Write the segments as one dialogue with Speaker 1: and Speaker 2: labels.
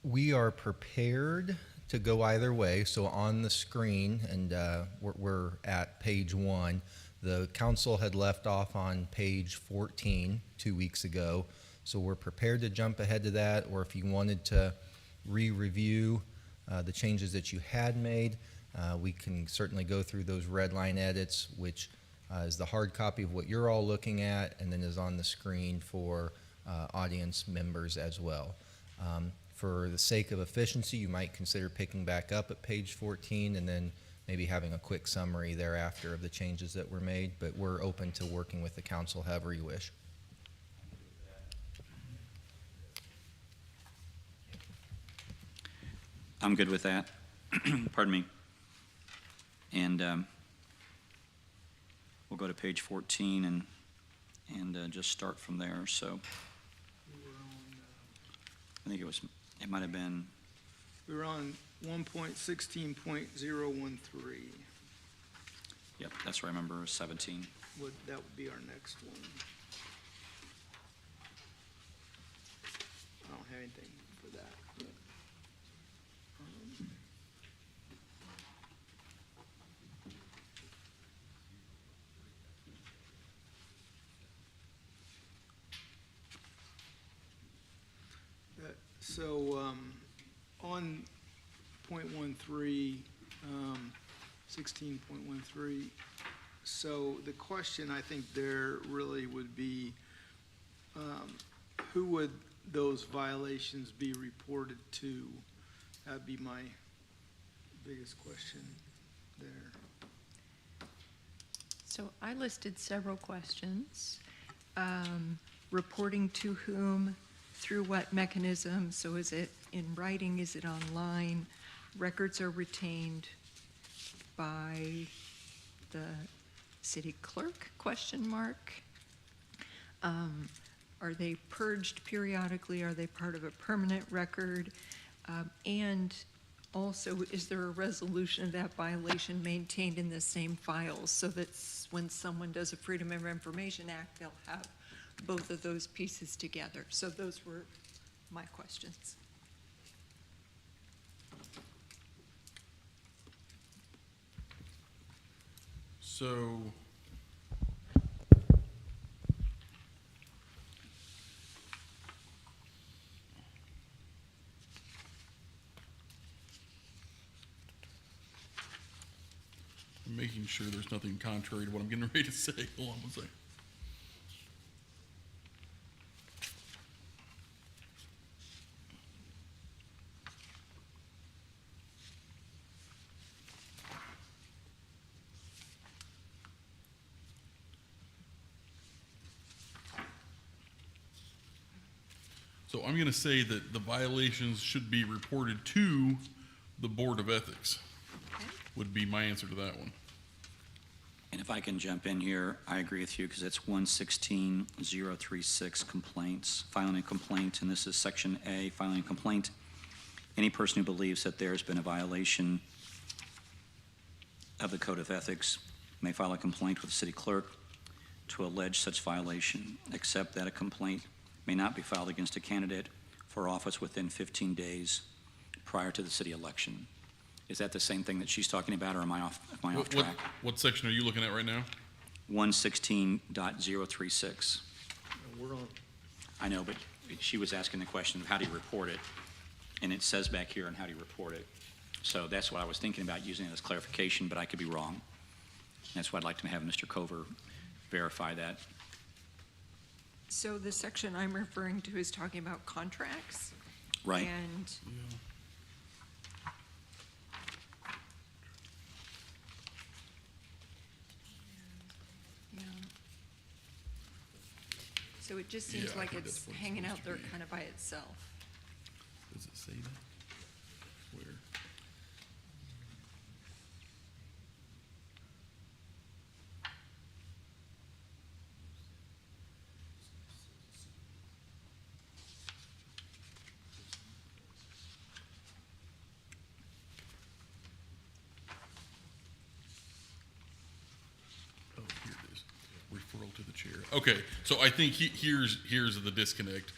Speaker 1: We are prepared to go either way. So on the screen, and we're at page 1, the council had left off on page 14 2 weeks ago. So we're prepared to jump ahead to that, or if you wanted to re-review the changes that you had made, we can certainly go through those red line edits, which is the hard copy of what you're all looking at, and then is on the screen for audience members as well. For the sake of efficiency, you might consider picking back up at page 14 and then maybe having a quick summary thereafter of the changes that were made, but we're open to working with the council however you wish.
Speaker 2: I'm good with that. Pardon me. And we'll go to page 14 and just start from there. So I think it might have been.
Speaker 3: We were on 1.16.013.
Speaker 2: Yep, that's where I remember 17.
Speaker 3: That would be our next one. I don't have anything for that. But, on .13, 16.13, so the question I think there really would be, who would those violations be reported to? That'd be my biggest question there.
Speaker 4: So I listed several questions. Reporting to whom, through what mechanism? So is it in writing? Is it online? Records are retained by the city clerk, question mark? Are they purged periodically? Are they part of a permanent record? And also, is there a resolution of that violation maintained in the same files so that when someone does a Freedom of Information Act, they'll have both of those pieces together? So those were my questions.
Speaker 5: So I'm making sure there's nothing contrary to what I'm getting ready to say. Hold on one second. So I'm going to say that the violations should be reported to the Board of Ethics,
Speaker 4: Okay.
Speaker 5: would be my answer to that one.
Speaker 2: And if I can jump in here, I agree with you because it's 116.036 complaints, filing a complaint, and this is section A, filing a complaint. Any person who believes that there's been a violation of the Code of Ethics may file a complaint with the city clerk to allege such violation, except that a complaint may not be filed against a candidate for office within 15 days prior to the city election. Is that the same thing that she's talking about, or am I off track?
Speaker 5: What section are you looking at right now?
Speaker 2: 116.036.
Speaker 3: We're on.
Speaker 2: I know, but she was asking the question of how do you report it, and it says back here on how do you report it. So that's what I was thinking about using it as clarification, but I could be wrong. That's why I'd like to have Mr. Cover verify that.
Speaker 4: So the section I'm referring to is talking about contracts.
Speaker 2: Right.
Speaker 4: And yeah. So it just seems
Speaker 5: Yeah, I
Speaker 4: like
Speaker 5: think
Speaker 4: it's
Speaker 5: that's what it's
Speaker 4: hanging out
Speaker 5: supposed to
Speaker 4: there
Speaker 5: be.
Speaker 4: kind of by itself.
Speaker 5: Does it say that? Where? Oh, here it is. Referral to the chair. Okay, so I think here's the disconnect.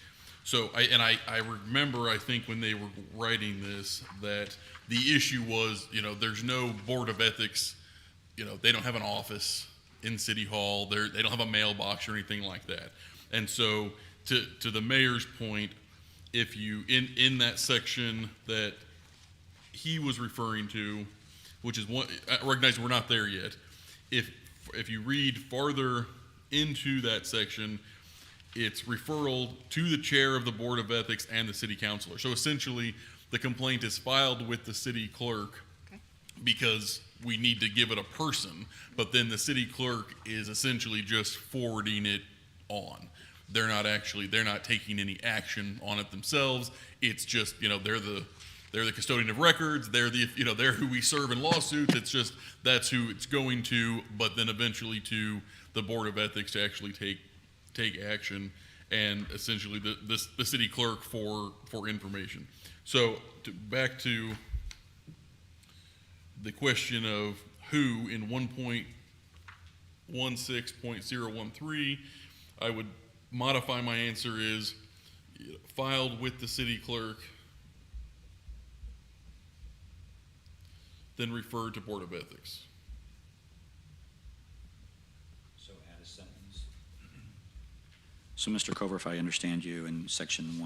Speaker 5: So I remember, I think when they were writing this, that the issue was, there's no Board of Ethics, they don't have an office in City Hall, they don't have a mailbox or anything like that. And so to the mayor's point, if you, in that section that he was referring to, which is one, I recognize we're not there yet. If you read farther into that section, it's referral to the chair of the Board of Ethics and the city councilor. So essentially, the complaint is filed with the city clerk
Speaker 4: Okay.
Speaker 5: because we need to give it a person, but then the city clerk is essentially just forwarding it on. They're not taking any action on it themselves. It's just, they're the custodian of records. They're they're who we serve in lawsuits. It's just, that's who it's going to, but then eventually to the Board of Ethics to actually take action, and essentially the city clerk for information. So back to the question of who in 1.16.013, I would modify my answer is filed with the city clerk, then referred to Board of Ethics.
Speaker 2: So add a sentence. So, Mr. Cover, if I understand you, in section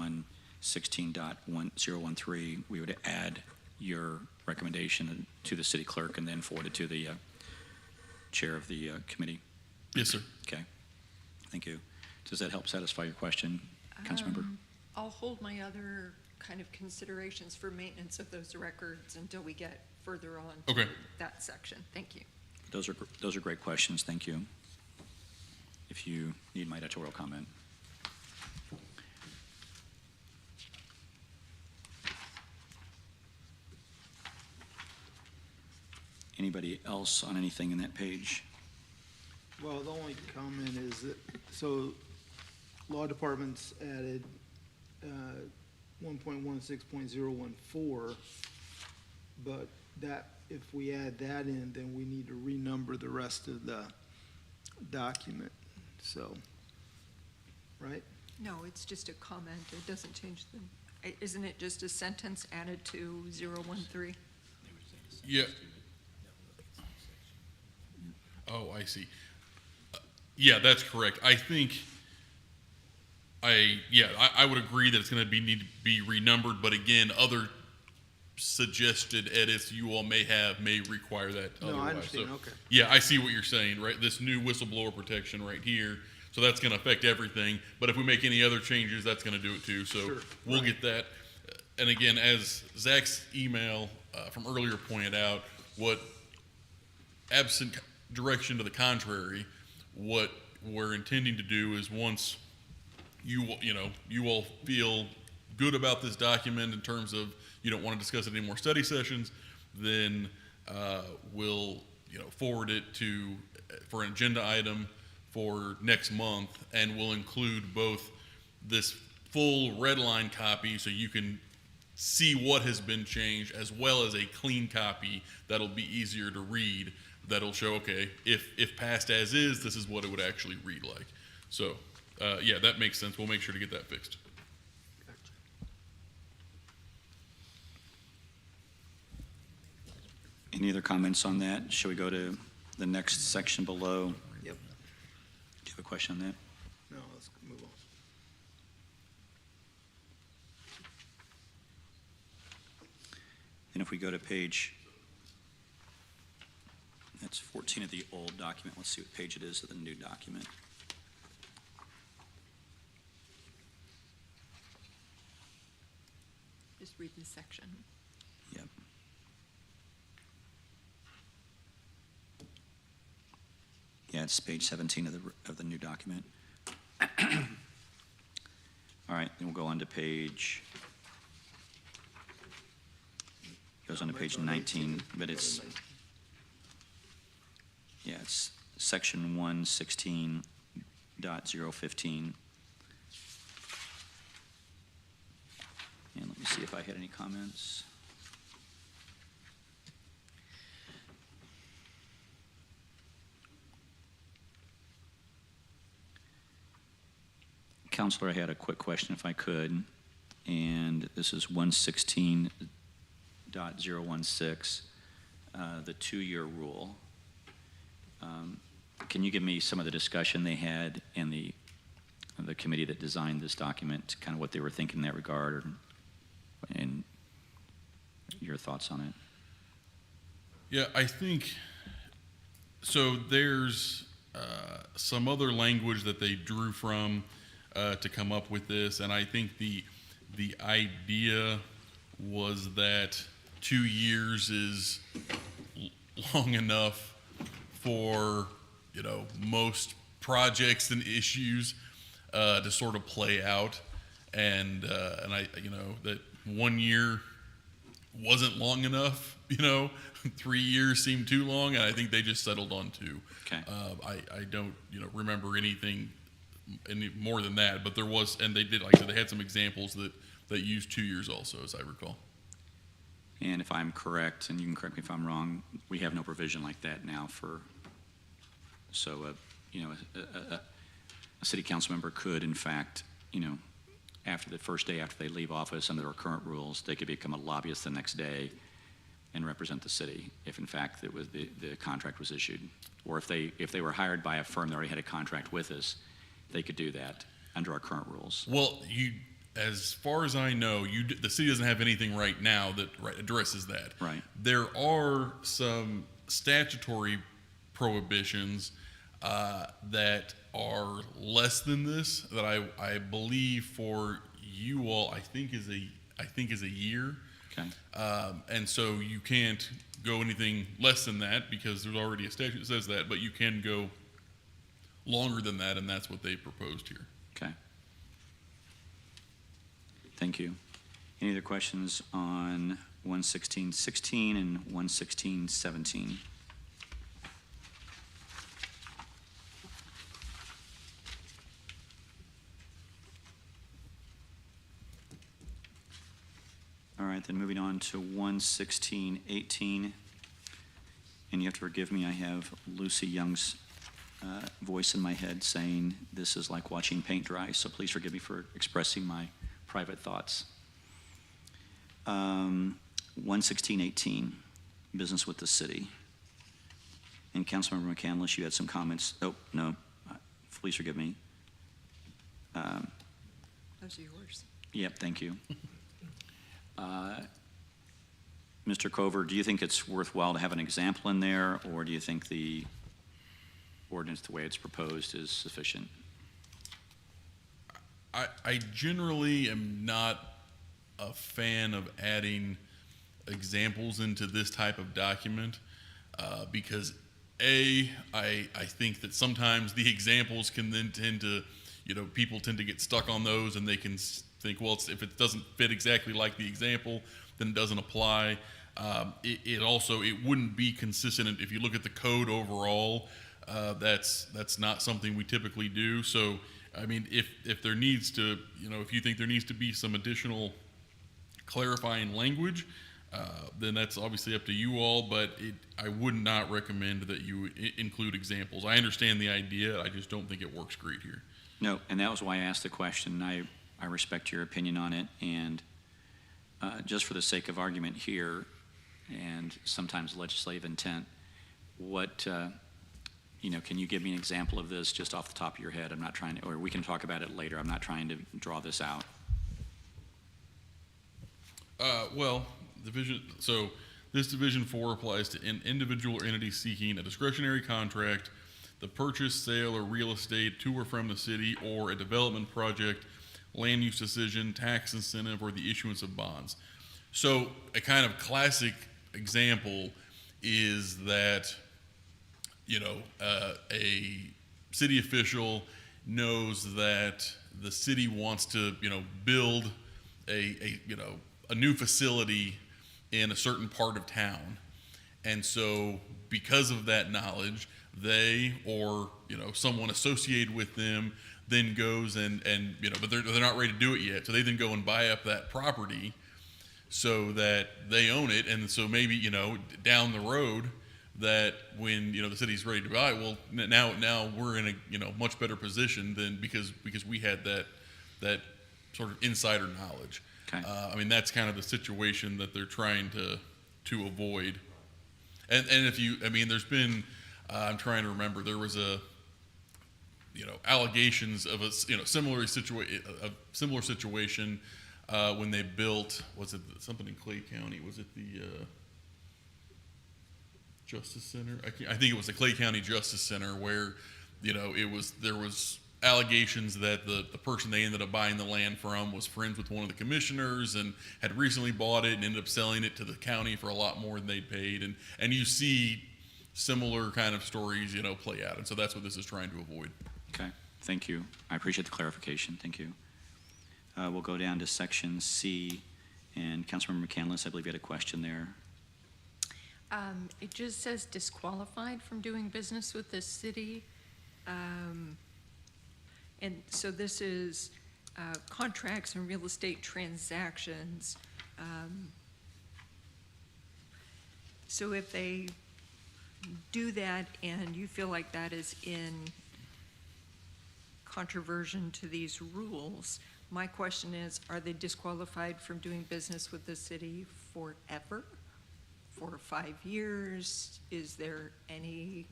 Speaker 2: 116.1013, we would add your recommendation to the city clerk and then forward it to the chair of the committee.
Speaker 5: Yes, sir.
Speaker 2: Okay. Thank you. Does that help satisfy your question, Councilmember?
Speaker 4: I'll hold my other kind of considerations for maintenance of those records until we get further on to
Speaker 5: Okay.
Speaker 4: that section. Thank you.
Speaker 2: Those are great questions. Thank you. If you need my editorial comment. Anybody else on anything in that page?
Speaker 3: Well, the only comment is that, so law department's added 1.16.014, but that, if we add that in, then we need to renumber the rest of the document, so, right?
Speaker 4: No, it's just a comment. It doesn't change the, isn't it just a sentence added to 013?
Speaker 5: Yeah. Oh, I see. Yeah, that's correct. I think I would agree that it's going to need to be renumbered, but again, other suggested edits you all may require that
Speaker 3: No,
Speaker 5: otherwise.
Speaker 3: I understand,
Speaker 5: So,
Speaker 3: okay.
Speaker 5: yeah, I see what you're saying, right? This new whistleblower protection right here, so that's going to affect everything. But if we make any other changes, that's going to do it too. So
Speaker 3: Sure,
Speaker 5: we'll
Speaker 3: right.
Speaker 5: get that. And again, as Zach's email from earlier pointed out, what absent direction to the contrary, what we're intending to do is once you all feel good about this document in terms of you don't want to discuss it in any more study sessions, then we'll forward it for an agenda item for next month, and we'll include both this full red line copy so you can see what has been changed, as well as a clean copy that'll be easier to read, that'll show, okay, if passed as is, this is what it would actually read like. So yeah, that makes sense. We'll make sure to get that fixed.
Speaker 2: Any other comments on that? Shall we go to the next section below?
Speaker 3: Yep.
Speaker 2: Do you have a question on that?
Speaker 3: No, let's move on.
Speaker 2: And if we go to page, that's 14 of the old document. Let's see what page it is of the new document.
Speaker 4: Just read the section.
Speaker 2: Yep. Yeah, it's page 17 of the new document. All right, then we'll go on to page, goes on to page 19, but it's, yeah, it's section 116.015. And let me see if I had any comments. Counselor, I had a quick question if I could, and this is 116.016, the 2-year rule. Can you give me some of the discussion they had in the committee that designed this document, kind of what they were thinking in that regard, and your thoughts on it?
Speaker 5: Yeah, I think so. There's some other language that they drew from to come up with this, and I think the idea was that 2 years is long enough for most projects and issues to sort of play out, and I that 1 year wasn't long enough. 3 years seemed too long, and I think they just settled on 2.
Speaker 2: Okay.
Speaker 5: I don't remember anything any more than that, but there was, and they did, like I said, they had some examples that used 2 years also, as I recall.
Speaker 2: And if I'm correct, and you can correct me if I'm wrong, we have no provision like that now a city council member could, in fact, after the first day after they leave office under our current rules, they could become a lobbyist the next day and represent the city if, in fact, it was the contract was issued. Or if they were hired by a firm that already had a contract with us, they could do that under our current rules.
Speaker 5: Well, as far as I know, the city doesn't have anything right now that addresses that.
Speaker 2: Right.
Speaker 5: There are some statutory prohibitions that are less than this that I believe for you all I think is a year.
Speaker 2: Okay.
Speaker 5: And so you can't go anything less than that because there's already a statute that says that, but you can go longer than that, and that's what they proposed here.
Speaker 2: Okay. Thank you. Any other questions on 116.16 and 116.17? All right, then moving on to 116.18. And you have to forgive me, I have Lucy Young's voice in my head saying this is like watching paint dry, so please forgive me for expressing my private thoughts. 116.18, business with the city. And Councilmember McCandless, you had some comments. Oh, no, please forgive me.
Speaker 4: Those are yours.
Speaker 2: Yep, thank you. Mr. Cover, do you think it's worthwhile to have an example in there, or do you think the ordinance, the way it's proposed, is sufficient?
Speaker 5: I generally am not a fan of adding examples into this type of document because I think that sometimes the examples can then tend to, people tend to get stuck on those, and they can think, well, if it doesn't fit exactly like the example, then it doesn't apply. It wouldn't be consistent if you look at the code overall. That's not something we typically do. So, I mean, if there needs to, if you think there needs to be some additional clarifying language, then that's obviously up to you all. But I would not recommend that you include examples. I understand the idea. I just don't think it works great here.
Speaker 2: No, and that was why I asked the question. I respect your opinion on it, and just for the sake of argument here, and sometimes legislative intent, what, can you give me an example of this just off the top of your head? I'm not trying to, or we can talk about it later. I'm not trying to draw this out.
Speaker 5: This Division 4 applies to an individual or entity seeking a discretionary contract, the purchase, sale, or real estate to or from the city, or a development project, land use decision, tax incentive, or the issuance of bonds. So a kind of classic example is that, a city official knows that the city wants to, build a new facility in a certain part of town. And so because of that knowledge, they or, someone associated with them then goes and but they're not ready to do it yet. So they then go and buy up that property so that they own it. And so maybe, down the road that when, the city's ready to buy, well, now we're in a, much better position than because we had that that sort of insider knowledge.
Speaker 2: Okay.
Speaker 5: I mean, that's kind of the situation that they're trying to avoid. And if you, I mean, there's been, I'm trying to remember, there was allegations of a, similar situation when they built, was it something in Clay County? Was it the Justice Center? I think it was the Clay County Justice Center where, there was allegations that the person they ended up buying the land from was friends with one of the commissioners and had recently bought it and ended up selling it to the county for a lot more than they'd paid. And you see similar kind of stories, play out. And so that's what this is trying to avoid.
Speaker 2: Okay, thank you. I appreciate the clarification. Thank you. We'll go down to section C, and Councilmember McCandless, I believe you had a question there.
Speaker 4: It just says disqualified from doing business with the city. And so this is contracts and real estate transactions. So if they do that and you feel like that is in controversion to these rules, my question is, are they disqualified from doing business with the city forever? For 5 years? Is there any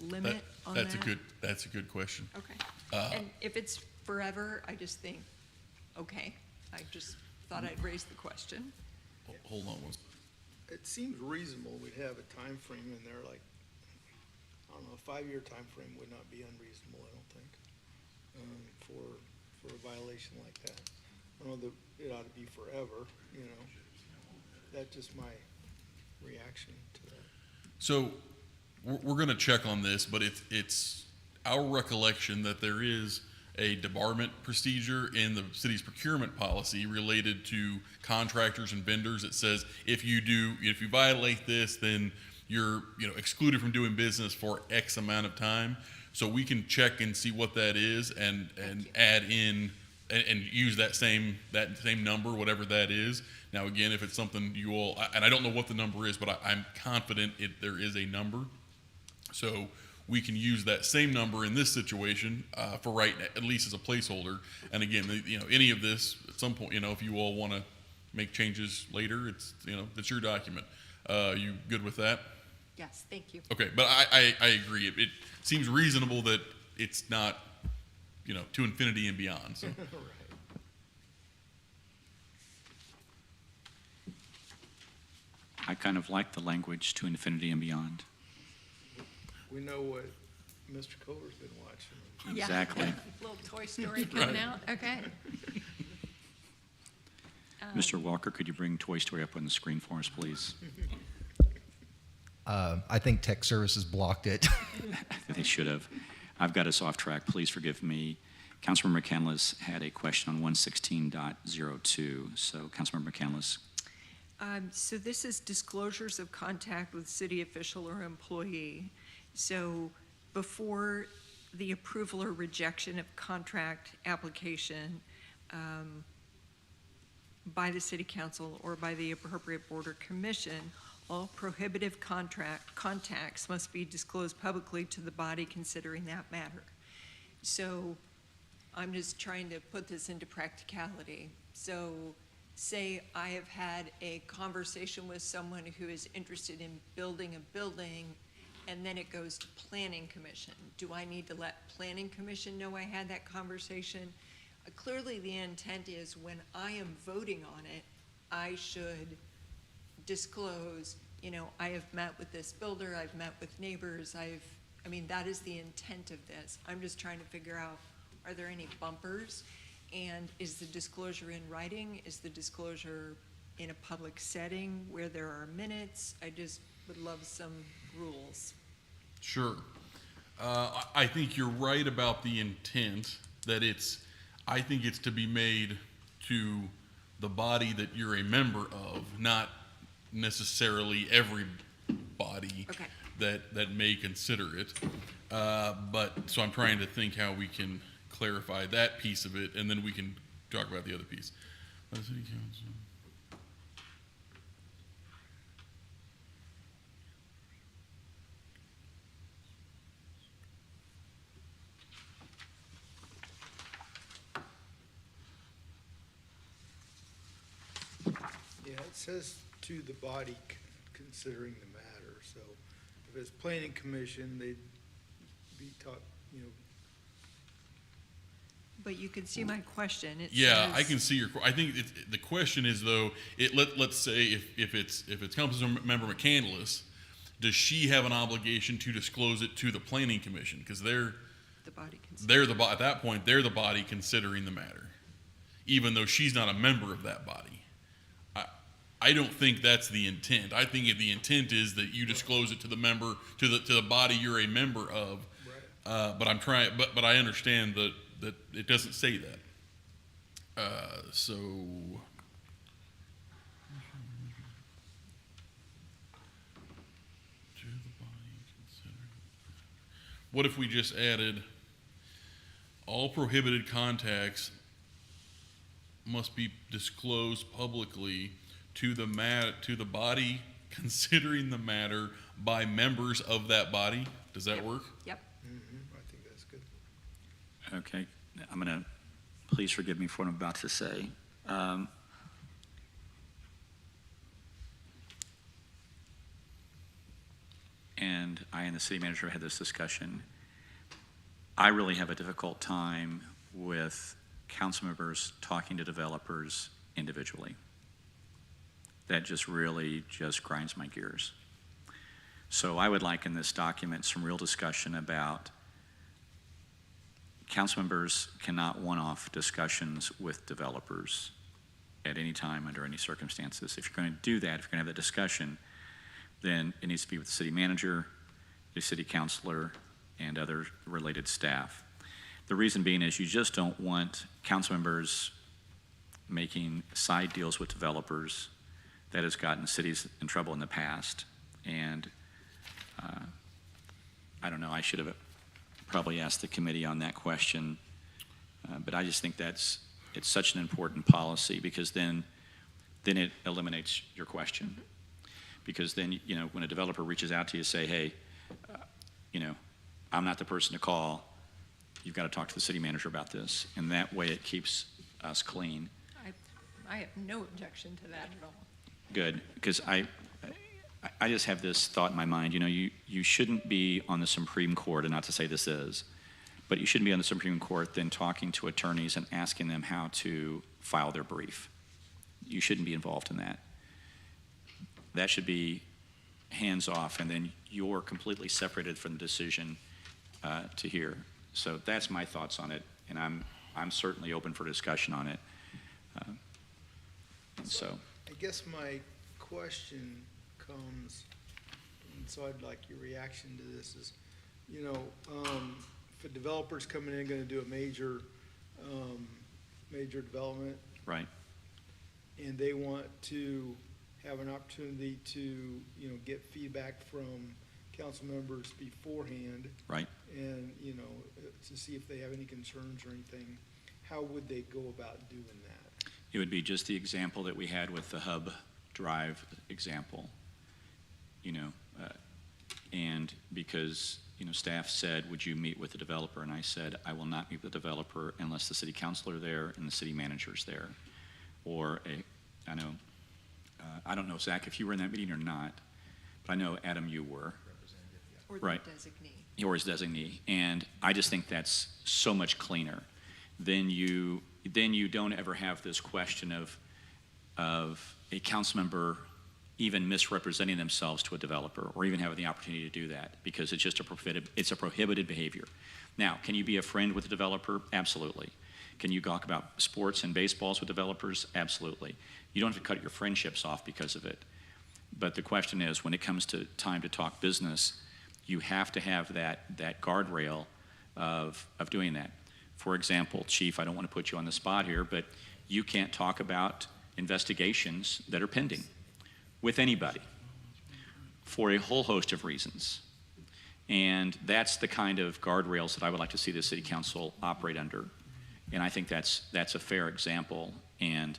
Speaker 4: limit on that?
Speaker 5: That's a good question.
Speaker 4: Okay. And if it's forever, I just think, okay, I just thought I'd raise the question.
Speaker 5: Hold on one second.
Speaker 3: It seems reasonable we'd have a time frame in there, like, I don't know, a 5-year time frame would not be unreasonable, I don't think, for a violation like that. I don't know that it ought to be forever, That's just my reaction to that.
Speaker 5: So we're going to check on this, but it's our recollection that there is a debarment procedure in the city's procurement policy related to contractors and vendors. It says if you violate this, then you're excluded from doing business for X amount of time. So we can check and see what that is and add in and use that same number, whatever that is. Now, again, if it's something you all, and I don't know what the number is, but I'm confident there is a number. So we can use that same number in this situation for right, at least as a placeholder. And again, any of this at some point, if you all want to make changes later, it's your document. You good with that?
Speaker 4: Yes, thank you.
Speaker 5: Okay, but I agree. It seems reasonable that it's not, to infinity and beyond. So.
Speaker 2: I kind of like the language to infinity and beyond.
Speaker 3: We know what Mr. Coler's been watching.
Speaker 4: Yeah.
Speaker 2: Exactly.
Speaker 4: Little Toy Story coming out, okay.
Speaker 2: Mr. Walker, could you bring Toy Story up on the screen for us, please?
Speaker 1: I think tech services blocked it.
Speaker 2: They should have. I've got us off track. Please forgive me. Councilmember McCandless had a question on 116.02. So, Councilmember McCandless.
Speaker 4: So this is disclosures of contact with city official or employee. So before the approval or rejection of contract application by the city council or by the appropriate board or commission, all prohibitive contacts must be disclosed publicly to the body considering that matter. So I'm just trying to put this into practicality. So say I have had a conversation with someone who is interested in building a building, and then it goes to Planning Commission. Do I need to let Planning Commission know I had that conversation? Clearly the intent is when I am voting on it, I should disclose, I have met with this builder, I've met with neighbors, that is the intent of this. I'm just trying to figure out, are there any bumpers? And is the disclosure in writing? Is the disclosure in a public setting where there are minutes? I just would love some rules.
Speaker 5: Sure. I think you're right about the intent that I think it's to be made to the body that you're a member of, not necessarily everybody
Speaker 4: Okay.
Speaker 5: that may consider it. So I'm trying to think how we can clarify that piece of it, and then we can talk about the other piece. City Council.
Speaker 3: Yeah, it says to the body considering the matter, so if it's planning commission, they'd be taught, you know,
Speaker 4: But you can see my question. It
Speaker 5: Yeah, I
Speaker 4: says-
Speaker 5: can see your. I think the question is though. Let's say if it's Councilmember McCandless, does she have an obligation to disclose it to the Planning Commission? Because
Speaker 4: The body can.
Speaker 5: at that point they're the body considering the matter, even though she's not a member of that body. I don't think that's the intent. I think the intent is that you disclose it to the member to the body you're a member of.
Speaker 3: right.
Speaker 5: But I'm trying. But I understand that it doesn't say that. So. What if we just added all prohibited contacts must be disclosed publicly to the body considering the matter by members of that body? Does that work?
Speaker 4: Yep.
Speaker 3: I think that's good.
Speaker 2: Okay, I'm going to, please forgive me for what I'm about to say. And I and the city manager had this discussion. I really have a difficult time with council members talking to developers individually. That just really just grinds my gears. So I would like in this document some real discussion about council members cannot one-off discussions with developers at any time under any circumstances. If you're going to do that, if you're going to have that discussion, then it needs to be with the city manager, the city councilor, and other related staff. The reason being is you just don't want council members making side deals with developers. That has gotten cities in trouble in the past. And I don't know, I should have probably asked the committee on that question. But I just think it's such an important policy, because then it eliminates your question. Because then, you know, when a developer reaches out to you, say, hey, you know, I'm not the person to call. You've got to talk to the city manager about this. And that way it keeps us clean.
Speaker 4: I have no objection to that at all.
Speaker 2: Good, because I just have this thought in my mind. You know, you shouldn't be on the Supreme Court, and not to say this is, but you shouldn't be on the Supreme Court then talking to attorneys and asking them how to file their brief. You shouldn't be involved in that. That should be hands off, and then you're completely separated from the decision to hear. So that's my thoughts on it, and I'm certainly open for discussion on it. And so.
Speaker 3: I guess my question comes, and so I'd like your reaction to this, is, you know, if a developer's coming in, gonna do a major development,
Speaker 2: Right.
Speaker 3: and they want to have an opportunity to, you know, get feedback from council members beforehand.
Speaker 2: Right.
Speaker 3: And, you know, to see if they have any concerns or anything, how would they go about doing that?
Speaker 2: It would be just the example that we had with the hub drive example, you know, and because, you know, staff said, would you meet with the developer? And I said, I will not meet with the developer unless the city councilor is there and the city manager's there. Or I don't know, Zach, if you were in that meeting or not, but I know, Adam, you were.
Speaker 4: Or the
Speaker 2: Right.
Speaker 4: designee.
Speaker 2: Or his designee. And I just think that's so much cleaner. Then you don't ever have this question of a council member even misrepresenting themselves to a developer, or even having the opportunity to do that, because it's just a prohibited behavior. Now, can you be a friend with a developer? Absolutely. Can you talk about sports and baseballs with developers? Absolutely. You don't have to cut your friendships off because of it. But the question is, when it comes to time to talk business, you have to have that guardrail of doing that. For example, Chief, I don't want to put you on the spot here, but you can't talk about investigations that are pending with anybody for a whole host of reasons. And that's the kind of guardrails that I would like to see the city council operate under. And I think that's a fair example. And,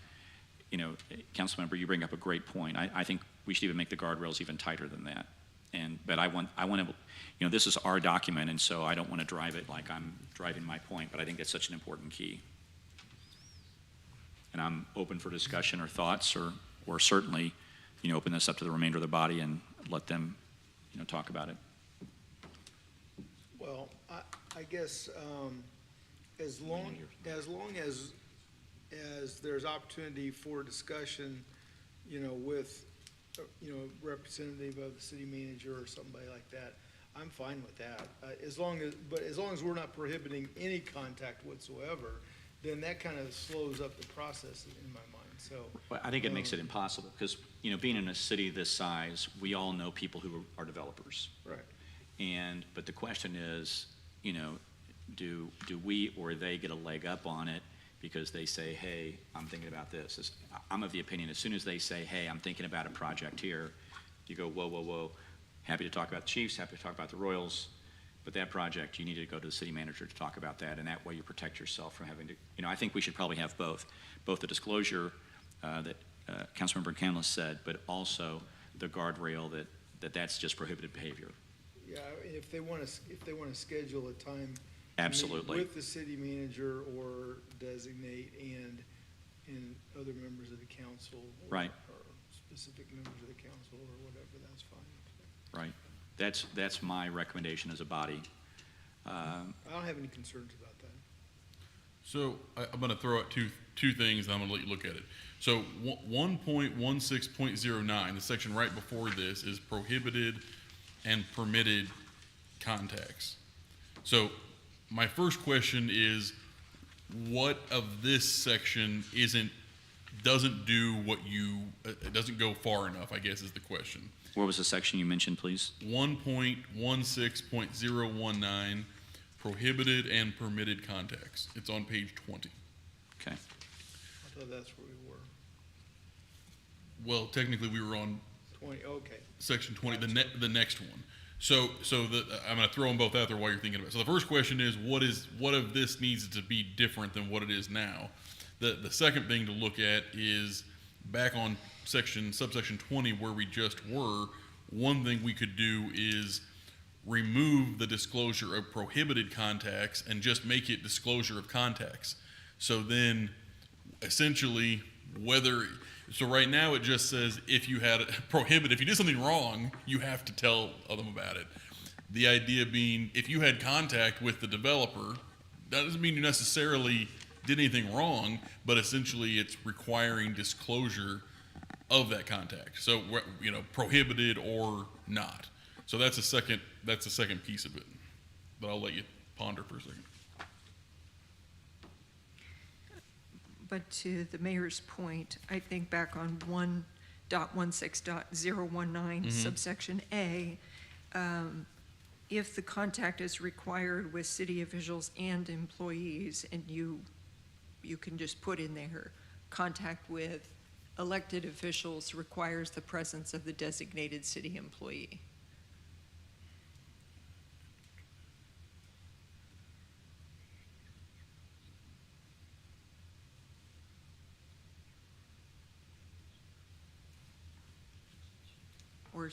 Speaker 2: you know, council member, you bring up a great point. I think we should even make the guardrails even tighter than that. But I want to, you know, this is our document, and so I don't want to drive it like I'm driving my point, but I think that's such an important key. And I'm open for discussion or thoughts or or certainly, open this up to the remainder of the body and let them, talk about it.
Speaker 3: Well, I guess, as long as there's opportunity for discussion, with, representative of the city manager or somebody like that, I'm fine with that. As long as we're not prohibiting any contact whatsoever, then that kind of slows up the process in my mind, so.
Speaker 2: Well, I think it makes it impossible, because, being in a city this size, we all know people who are developers.
Speaker 3: Right.
Speaker 2: But the question is, do we or they get a leg up on it because they say, hey, I'm thinking about this? I'm of the opinion, as soon as they say, hey, I'm thinking about a project here, you go, whoa, whoa, whoa, happy to talk about the Chiefs, happy to talk about the Royals, but that project, you need to go to the city manager to talk about that, and that way you protect yourself from having to, I think we should probably have both the disclosure that Councilmember Canlis said, but also the guardrail that's just prohibited behavior.
Speaker 3: Yeah, if they want to schedule a time. to meet
Speaker 2: Absolutely.
Speaker 3: With the city manager or designate and other members of the council.
Speaker 2: Right.
Speaker 3: Or specific members of the council or whatever, that's fine.
Speaker 2: Right. That's my recommendation as a body.
Speaker 3: I don't have any concerns about that.
Speaker 5: So I'm going to throw out two things, and I'm going to let you look at it. So 1.16.09, the section right before this, is prohibited and permitted contacts. So my first question is, what of this section doesn't do what it doesn't go far enough, I guess is the question.
Speaker 2: What was the section you mentioned, please?
Speaker 5: 1.16.019, prohibited and permitted contacts. It's on page 20.
Speaker 2: Okay.
Speaker 3: I thought that's where we were.
Speaker 5: Well, technically we were on
Speaker 3: 20, okay.
Speaker 5: section 20, the next one. So I'm going to throw them both out there while you're thinking about it. So the first question is, what of this needs to be different than what it is now? The second thing to look at is back on subsection 20 where we just were. One thing we could do is remove the disclosure of prohibited contacts and just make it disclosure of contacts. So then essentially so right now it just says if you had if you did something wrong, you have to tell them about it. The idea being, if you had contact with the developer, that doesn't mean you necessarily did anything wrong, but essentially it's requiring disclosure of that contact. So, prohibited or not. So that's the second piece of it. But I'll let you ponder for a second.
Speaker 4: But to the mayor's point, I think back on 1.16.019 subsection A, if the contact is required with city officials and employees, and you can just put in there, contact with elected officials requires the presence of the designated city employee. Or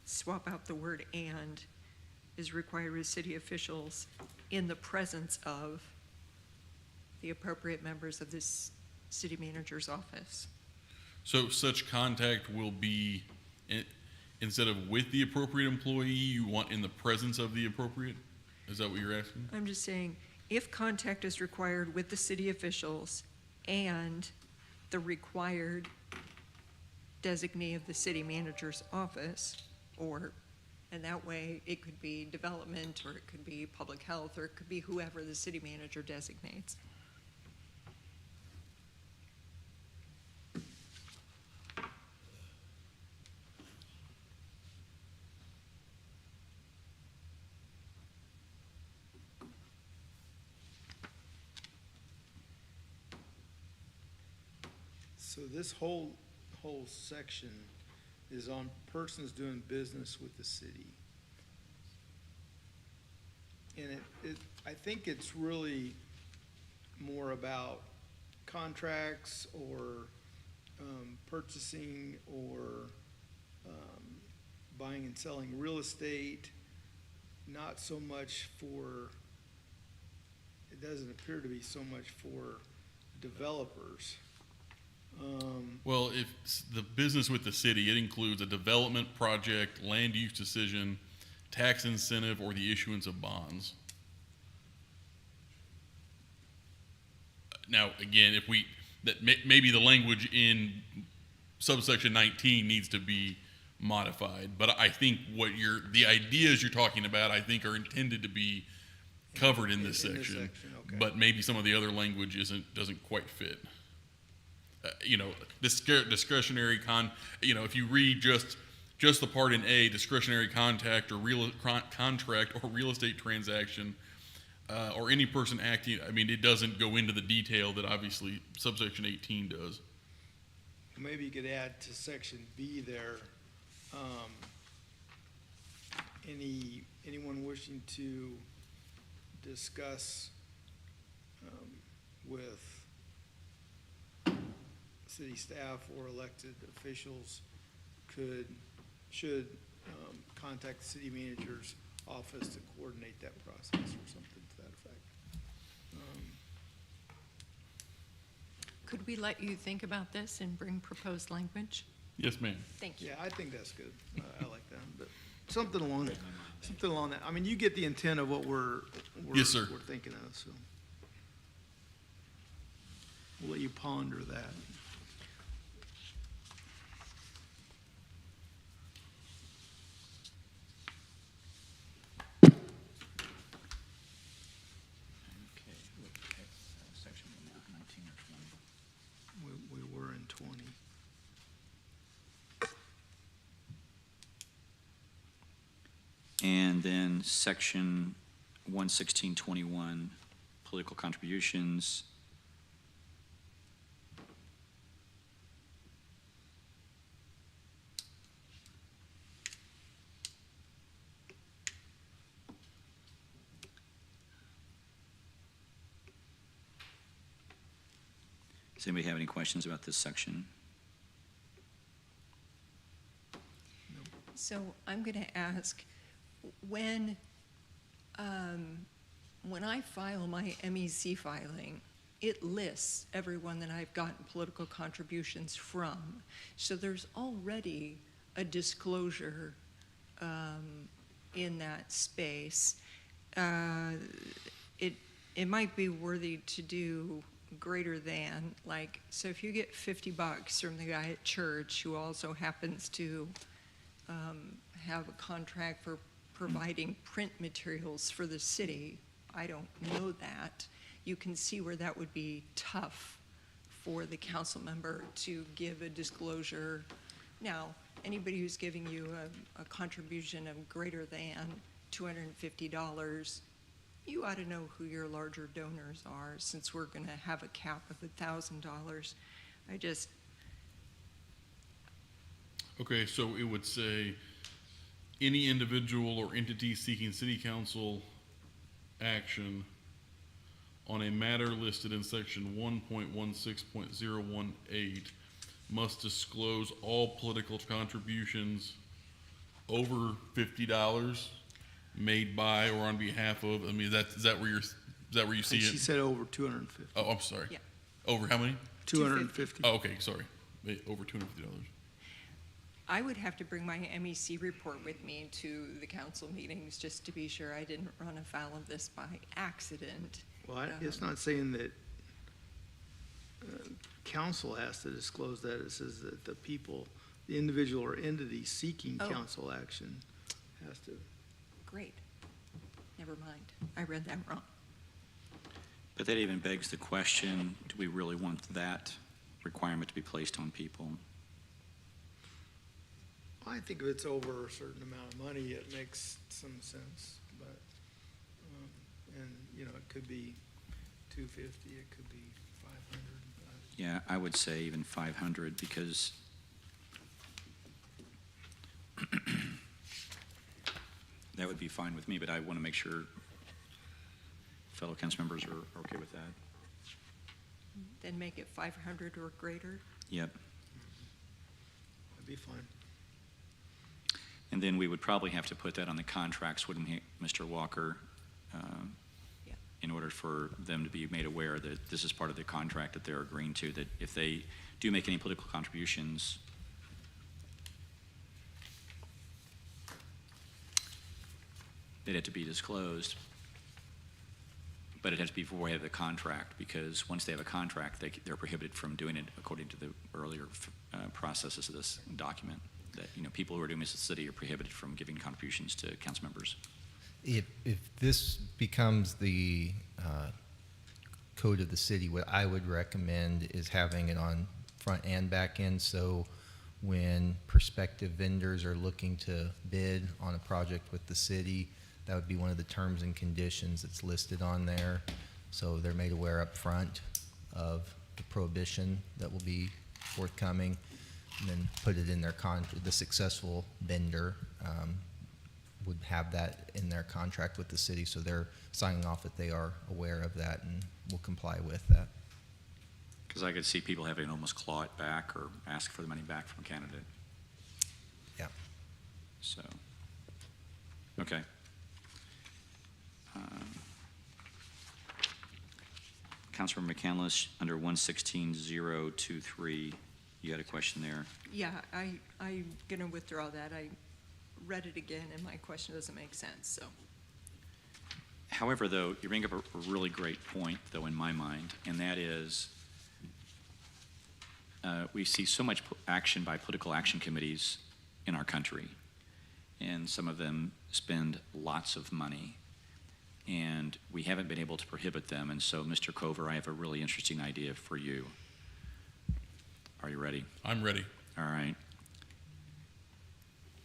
Speaker 4: swap out the word "and" is required with city officials in the presence of the appropriate members of this city manager's office.
Speaker 5: So such contact will be, instead of with the appropriate employee, you want in the presence of the appropriate? Is that what you're asking?
Speaker 4: I'm just saying, if contact is required with the city officials and the required designee of the city manager's office, and that way it could be development, or it could be public health, or it could be whoever the city manager designates.
Speaker 3: So this whole section is on persons doing business with the city. And I think it's really more about contracts or purchasing or buying and selling real estate, not so much it doesn't appear to be so much for developers.
Speaker 5: Well, if it's the business with the city, it includes a development project, land use decision, tax incentive, or the issuance of bonds. Now, again, if we, maybe the language in subsection 19 needs to be modified, but I think the ideas you're talking about, I think are intended to be covered in this
Speaker 3: In this
Speaker 5: section.
Speaker 3: section, okay.
Speaker 5: But maybe some of the other language doesn't quite fit. Discretionary if you read just the part in A, discretionary contract or contract or real estate transaction, or any person acting, I mean, it doesn't go into the detail that obviously subsection 18 does.
Speaker 3: Maybe you could add to section B there, anyone wishing to discuss with city staff or elected officials should contact the city manager's office to coordinate that process or something to that effect.
Speaker 4: Could we let you think about this and bring proposed language?
Speaker 5: Yes, ma'am.
Speaker 4: Thank you.
Speaker 3: Yeah, I think that's good. I like that, but something along that. I mean, you get the intent of what we're
Speaker 5: Yes, sir.
Speaker 3: we're thinking of, so. We'll let you ponder that.
Speaker 2: Section 19 or 20.
Speaker 3: We were in 20.
Speaker 2: And then section 11621, political contributions. Does anybody have any questions about this section?
Speaker 4: So I'm going to ask, when I file my MEC filing, it lists everyone that I've gotten political contributions from. So there's already a disclosure in that space. It might be worthy to do greater than, like, so if you get $50 from the guy at church who also happens to have a contract for providing print materials for the city, I don't know that. You can see where that would be tough for the council member to give a disclosure. Now, anybody who's giving you a contribution of greater than $250, you ought to know who your larger donors are, since we're going to have a cap of $1,000.
Speaker 5: Okay, so it would say, any individual or entity seeking city council action on a matter listed in section 1.16.018 must disclose all political contributions over $50 made by or on behalf of, I mean, is that where you see
Speaker 3: She
Speaker 5: it?
Speaker 3: said over 250.
Speaker 5: Oh, I'm sorry.
Speaker 4: Yeah.
Speaker 5: Over how many?
Speaker 3: 250.
Speaker 5: Oh, okay, sorry. Over $250.
Speaker 4: I would have to bring my MEC report with me to the council meetings just to be sure I didn't run afoul of this by accident.
Speaker 3: Well, it's not saying that council has to disclose that. It says that the individual or entity seeking
Speaker 4: Oh.
Speaker 3: council action has to.
Speaker 4: Great. Never mind. I read that wrong.
Speaker 2: But that even begs the question, do we really want that requirement to be placed on people?
Speaker 3: I think if it's over a certain amount of money, it makes some sense, but, and, it could be 250, it could be 500, but.
Speaker 2: Yeah, I would say even 500, because that would be fine with me, but I want to make sure fellow council members are okay with that.
Speaker 4: Then make it 500 or greater.
Speaker 2: Yep.
Speaker 3: That'd be fine.
Speaker 2: And then we would probably have to put that on the contracts, wouldn't we, Mr. Walker?
Speaker 4: Yeah.
Speaker 2: in order for them to be made aware that this is part of the contract that they're agreeing to, that if they do make any political contributions, it had to be disclosed, but it has to be before they have the contract, because once they have a contract, they're prohibited from doing it according to the earlier processes of this document. That, you know, people who are doing this in the city are prohibited from giving contributions to council members.
Speaker 1: If this becomes the code of the city, what I would recommend is having it on front and back end, so when prospective vendors are looking to bid on a project with the city, that would be one of the terms and conditions that's listed on there. So they're made aware up front of the prohibition that will be forthcoming, and then put it in their the successful vendor would have that in their contract with the city, so they're signing off that they are aware of that and will comply with that.
Speaker 2: Because I could see people having to almost claw it back or ask for the money back from a candidate.
Speaker 1: Yeah.
Speaker 2: So, okay. Councilmember McCandless, under 116023, you had a question there.
Speaker 4: Yeah, I'm going to withdraw that. I read it again, and my question doesn't make sense, so.
Speaker 2: However, though, you bring up a really great point, though, in my mind, and that is we see so much action by political action committees in our country, and some of them spend lots of money, and we haven't been able to prohibit them. And so, Mr. Cover, I have a really interesting idea for you. Are you ready?
Speaker 5: I'm ready.
Speaker 2: All right.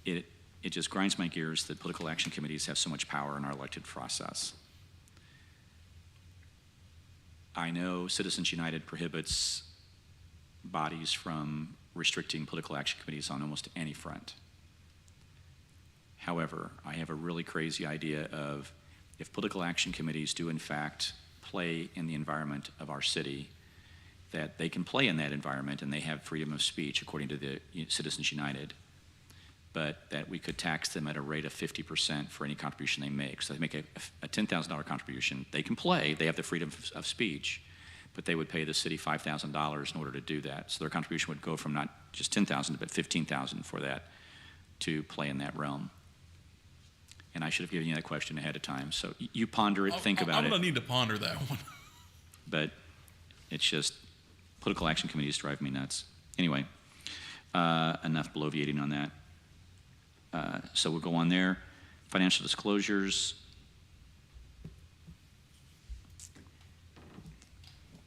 Speaker 2: It just grinds my gears that political action committees have so much power in our elected process. I know Citizens United prohibits bodies from restricting political action committees on almost any front. However, I have a really crazy idea of, if political action committees do in fact play in the environment of our city, that they can play in that environment and they have freedom of speech according to the Citizens United, but that we could tax them at a rate of 50% for any contribution they make. So they make a $10,000 contribution, they can play, they have the freedom of speech, but they would pay the city $5,000 in order to do that. So their contribution would go from not just $10,000 but $15,000 for that, to play in that realm. And I should have given you that question ahead of time. So you ponder it, think about
Speaker 5: I'm
Speaker 2: it.
Speaker 5: going to need to ponder that one.
Speaker 2: But it's just, political action committees drive me nuts. Anyway, enough bloviating on that. So we'll go on there. Financial disclosures.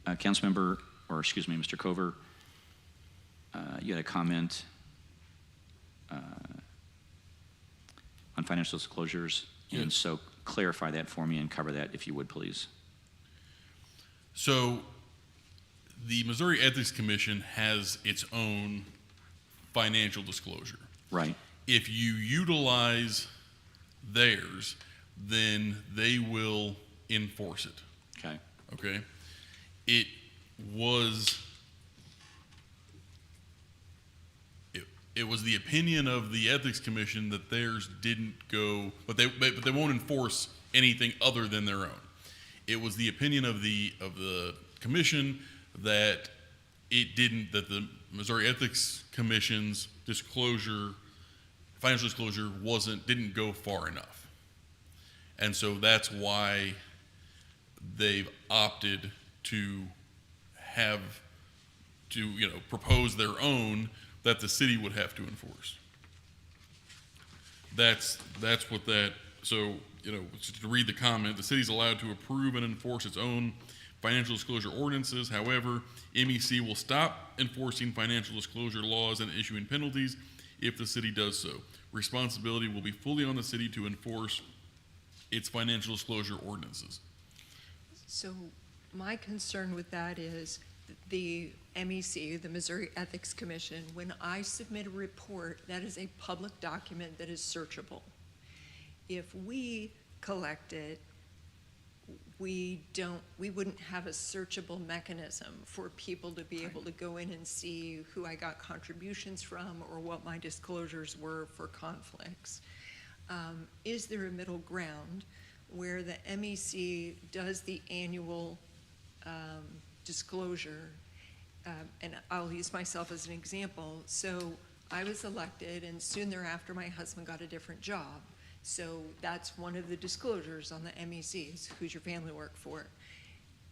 Speaker 2: Councilmember, or excuse me, Mr. Cover, you had a comment on financial disclosures.
Speaker 5: Yes.
Speaker 2: And so clarify that for me and cover that if you would, please.
Speaker 5: So the Missouri Ethics Commission has its own financial disclosure.
Speaker 2: Right.
Speaker 5: If you utilize theirs, then they will enforce it.
Speaker 2: Okay.
Speaker 5: Okay? It was the opinion of the Ethics Commission that theirs didn't go, but they won't enforce anything other than their own. It was the opinion of the commission that that the Missouri Ethics Commission's disclosure, financial disclosure, didn't go far enough. And so that's why they've opted to propose their own that the city would have to enforce. That's what that, so, to read the comment, the city's allowed to approve and enforce its own financial disclosure ordinances. However, MEC will stop enforcing financial disclosure laws and issuing penalties if the city does so. Responsibility will be fully on the city to enforce its financial disclosure ordinances.
Speaker 4: So my concern with that is the MEC, the Missouri Ethics Commission, when I submit a report, that is a public document that is searchable. If we collect it, we wouldn't have a searchable mechanism for people to be able to go in and see who I got contributions from or what my disclosures were for conflicts. Is there a middle ground where the MEC does the annual disclosure, and I'll use myself as an example. So I was elected, and soon thereafter, my husband got a different job. So that's one of the disclosures on the MEC, is who's your family work for.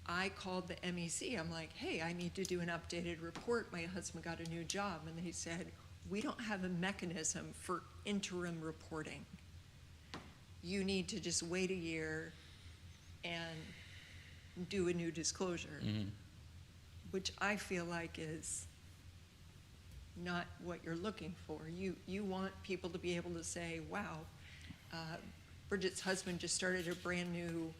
Speaker 4: I called the MEC. I'm like, hey, I need to do an updated report. My husband got a new job. And they said, we don't have a mechanism for interim reporting. You need to just wait a year and do a new disclosure, which I feel like is not what you're looking for. You want people to be able to say, wow, Bridget's husband just started a brand new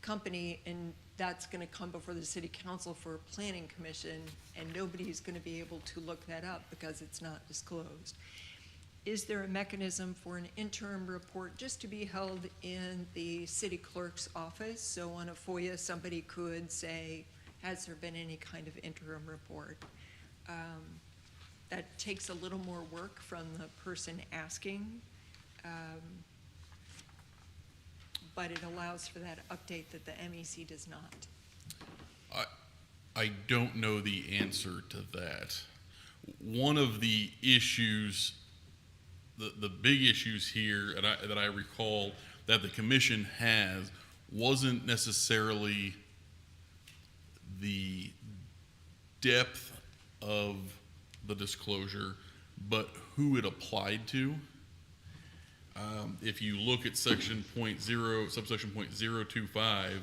Speaker 4: company, and that's going to come before the city council for a planning commission, and nobody's going to be able to look that up because it's not disclosed. Is there a mechanism for an interim report just to be held in the city clerk's office? So on a FOIA, somebody could say, has there been any kind of interim report? That takes a little more work from the person asking, but it allows for that update that the MEC does not.
Speaker 5: I don't know the answer to that. One of the issues, the big issues here that I recall that the commission has wasn't necessarily the depth of the disclosure, but who it applied to. If you look at subsection .025,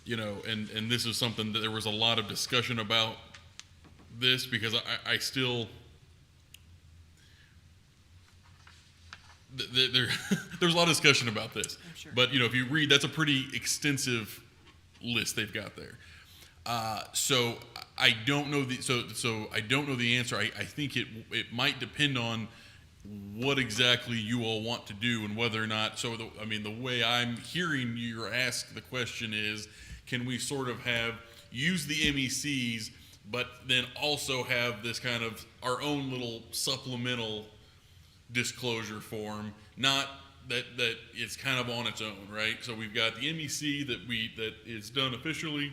Speaker 5: and this is something that there was a lot of discussion about this, because I still, there's a lot of discussion about this.
Speaker 4: Sure.
Speaker 5: But, if you read, that's a pretty extensive list they've got there. So I don't know so I don't know the answer. I think it might depend on what exactly you all want to do and whether or not. So the way I'm hearing you ask the question is, can we sort of use the MECs, but then also have this kind of our own little supplemental disclosure form, not that it's kind of on its own, right? So we've got the MEC that is done officially,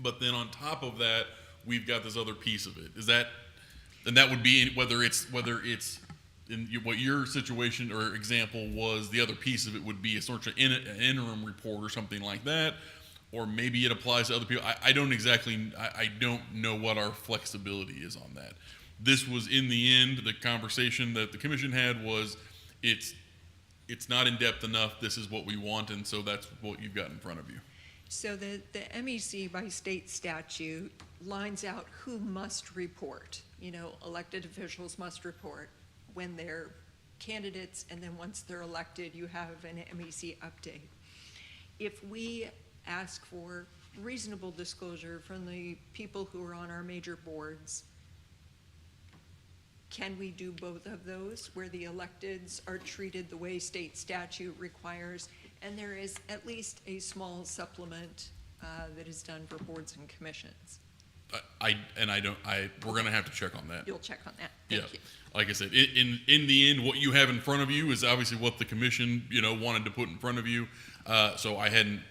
Speaker 5: but then on top of that, we've got this other piece of it. And that would be whether it's in what your situation or example was, the other piece of it would be a sort of an interim report or something like that, or maybe it applies to other people. I don't know what our flexibility is on that. This was, in the end, the conversation that the commission had was, it's not in depth enough. This is what we want, and so that's what you've got in front of you.
Speaker 4: So the MEC by state statute lines out who must report. Elected officials must report when they're candidates, and then once they're elected, you have an MEC update. If we ask for reasonable disclosure from the people who are on our major boards, can we do both of those, where the electeds are treated the way state statute requires, and there is at least a small supplement that is done for boards and commissions?
Speaker 5: We're gonna have to check on that.
Speaker 4: You'll check on that.
Speaker 5: Yeah,
Speaker 4: Thank you.
Speaker 5: like I said, in the end, what you have in front of you is obviously what the commission, wanted to put in front of you. So I hadn't.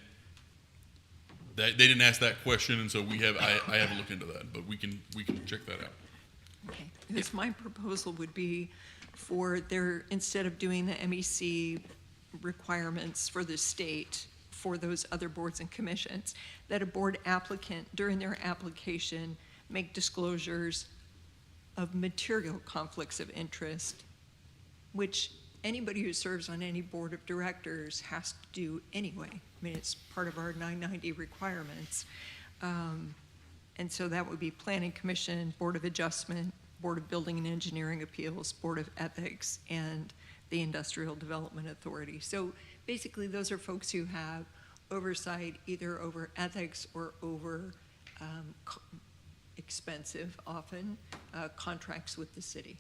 Speaker 5: They didn't ask that question, and so I haven't looked into that, but we can check that out.
Speaker 4: Okay, because my proposal would be for instead of doing the MEC requirements for the state for those other boards and commissions, that a board applicant during their application make disclosures of material conflicts of interest, which anybody who serves on any board of directors has to do anyway. It's part of our 990 requirements. And so that would be Planning Commission, Board of Adjustment, Board of Building and Engineering Appeals, Board of Ethics, and the Industrial Development Authority. So basically, those are folks who have oversight either over ethics or over expensive, often, contracts with the city.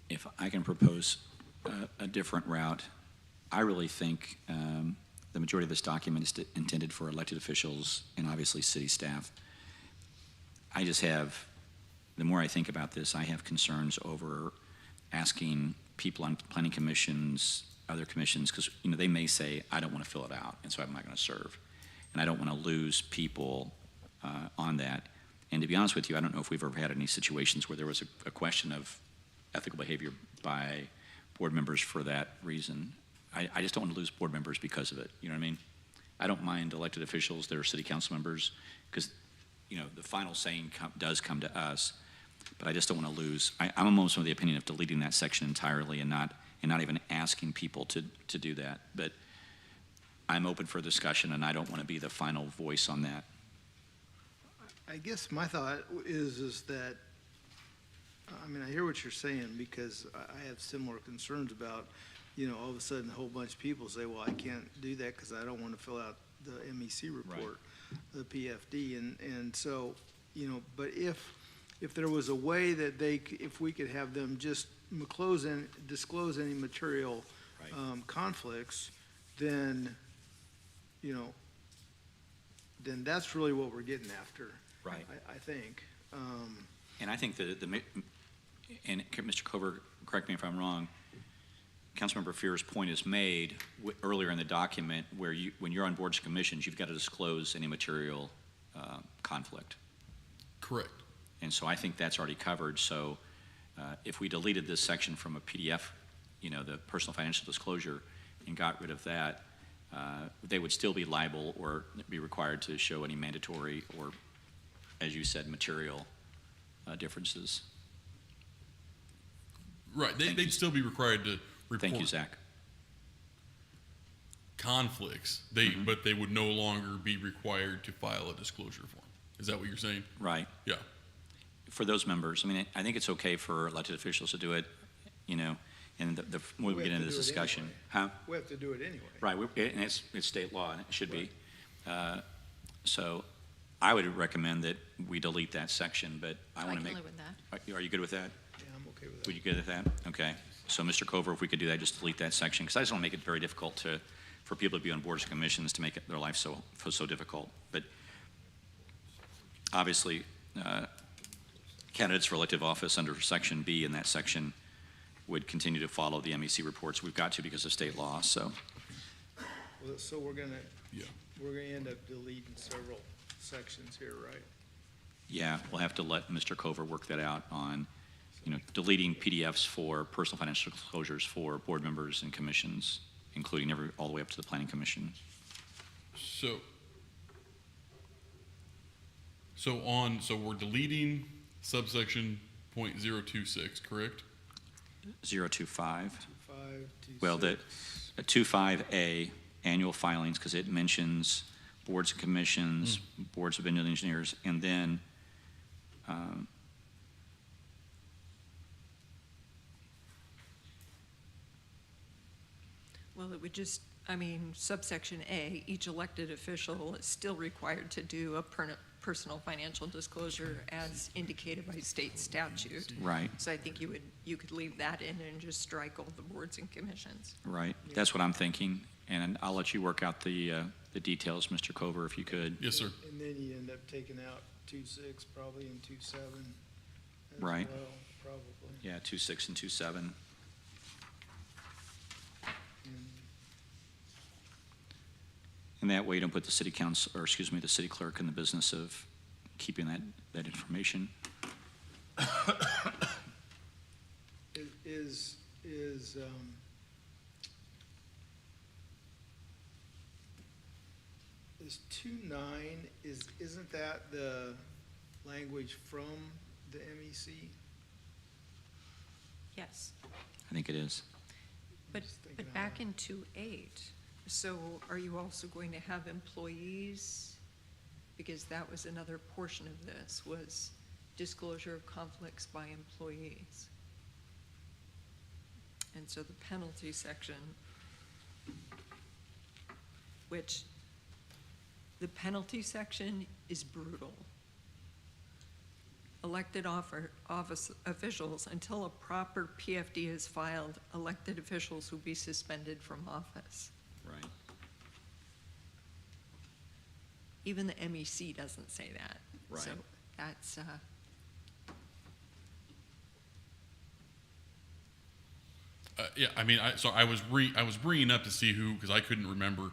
Speaker 2: If I can propose a different route, I really think the majority of this document is intended for elected officials and obviously city staff. The more I think about this, I have concerns over asking people on planning commissions, other commissions, because, they may say, I don't want to fill it out, and so I'm not going to serve. And I don't want to lose people on that. And to be honest with you, I don't know if we've ever had any situations where there was a question of ethical behavior by board members for that reason. I just don't want to lose board members because of it. You know what I mean? I don't mind elected officials that are city council members because, the final saying does come to us. But I just don't want to lose. I'm almost of the opinion of deleting that section entirely and not even asking people to do that. But I'm open for discussion, and I don't want to be the final voice on that.
Speaker 3: I guess my thought is that, I hear what you're saying, because I have similar concerns about, all of a sudden, a whole bunch of people say, well, I can't do that because I don't want to fill out the MEC report, the PFD, and so, but if there was a way that if we could have them just disclose any material conflicts, then, then that's really what we're getting after.
Speaker 2: Right.
Speaker 3: I think.
Speaker 2: And I think that and Mr. Cover, correct me if I'm wrong, Councilmember Fear's point is made earlier in the document where when you're on boards and commissions, you've got to disclose any material conflict.
Speaker 5: Correct.
Speaker 2: And so I think that's already covered. So if we deleted this section from a PDF, the personal financial disclosure, and got rid of that, they would still be liable or be required to show any mandatory or, as you said, material differences.
Speaker 5: Right. They'd still be required to report
Speaker 2: Thank you, Zach.
Speaker 5: conflicts. But they would no longer be required to file a disclosure form. Is that what you're saying?
Speaker 2: Right.
Speaker 5: Yeah.
Speaker 2: For those members, I think it's okay for elected officials to do it, and the more we get into this discussion. Huh?
Speaker 3: We have to do it anyway.
Speaker 2: Right, and it's state law, and it should be. So I would recommend that we delete that section, but I want to make.
Speaker 6: I can live with that.
Speaker 2: Are you good with that?
Speaker 3: Yeah, I'm okay with that.
Speaker 2: Would you good with that? Okay. So, Mr. Cover, if we could do that, just delete that section, because I just want to make it very difficult for people to be on boards and commissions to make their life so difficult. But obviously, candidates for elective office under Section B in that section would continue to follow the MEC reports. We've got to because of state law, so.
Speaker 3: Well, so we're gonna
Speaker 5: Yeah.
Speaker 3: end up deleting several sections here, right?
Speaker 2: Yeah, we'll have to let Mr. Cover work that out on, deleting PDFs for personal financial disclosures for board members and commissions, including all the way up to the planning commission.
Speaker 5: So we're deleting subsection .026, correct?
Speaker 2: 025.
Speaker 3: 5, 2,
Speaker 2: Well, the 25A, annual filings, because it mentions boards and commissions, boards of engineers, and then
Speaker 4: Well, it would just, subsection A, each elected official is still required to do a personal financial disclosure as indicated by state statute.
Speaker 2: right,
Speaker 4: So I think you could leave that in and just strike all the boards and commissions.
Speaker 2: right. That's what I'm thinking, and I'll let you work out the details, Mr. Cover, if you could.
Speaker 5: Yes, sir.
Speaker 3: And then you end up taking out 2.6 probably and 2.7 as
Speaker 2: Right.
Speaker 3: well, probably.
Speaker 2: Yeah, 2.6 and 2.7.
Speaker 3: And
Speaker 2: And that way you don't put the city council, or excuse me, the city clerk in the business of keeping that information.
Speaker 3: Is 2.9, isn't that the language from the MEC?
Speaker 4: Yes.
Speaker 2: I think it is.
Speaker 4: But,
Speaker 3: Just thinking
Speaker 4: but
Speaker 3: out
Speaker 4: back
Speaker 3: loud.
Speaker 4: in 2.8, so are you also going to have employees? Because that was another portion of this, was disclosure of conflicts by employees. And so the penalty section, which, the penalty section is brutal. Elected office officials, until a proper PFD is filed, elected officials will be suspended from office.
Speaker 2: Right.
Speaker 4: Even the MEC doesn't say that. So
Speaker 2: Right.
Speaker 4: that's,
Speaker 5: Yeah, I mean, I was bringing up to see who, because I couldn't remember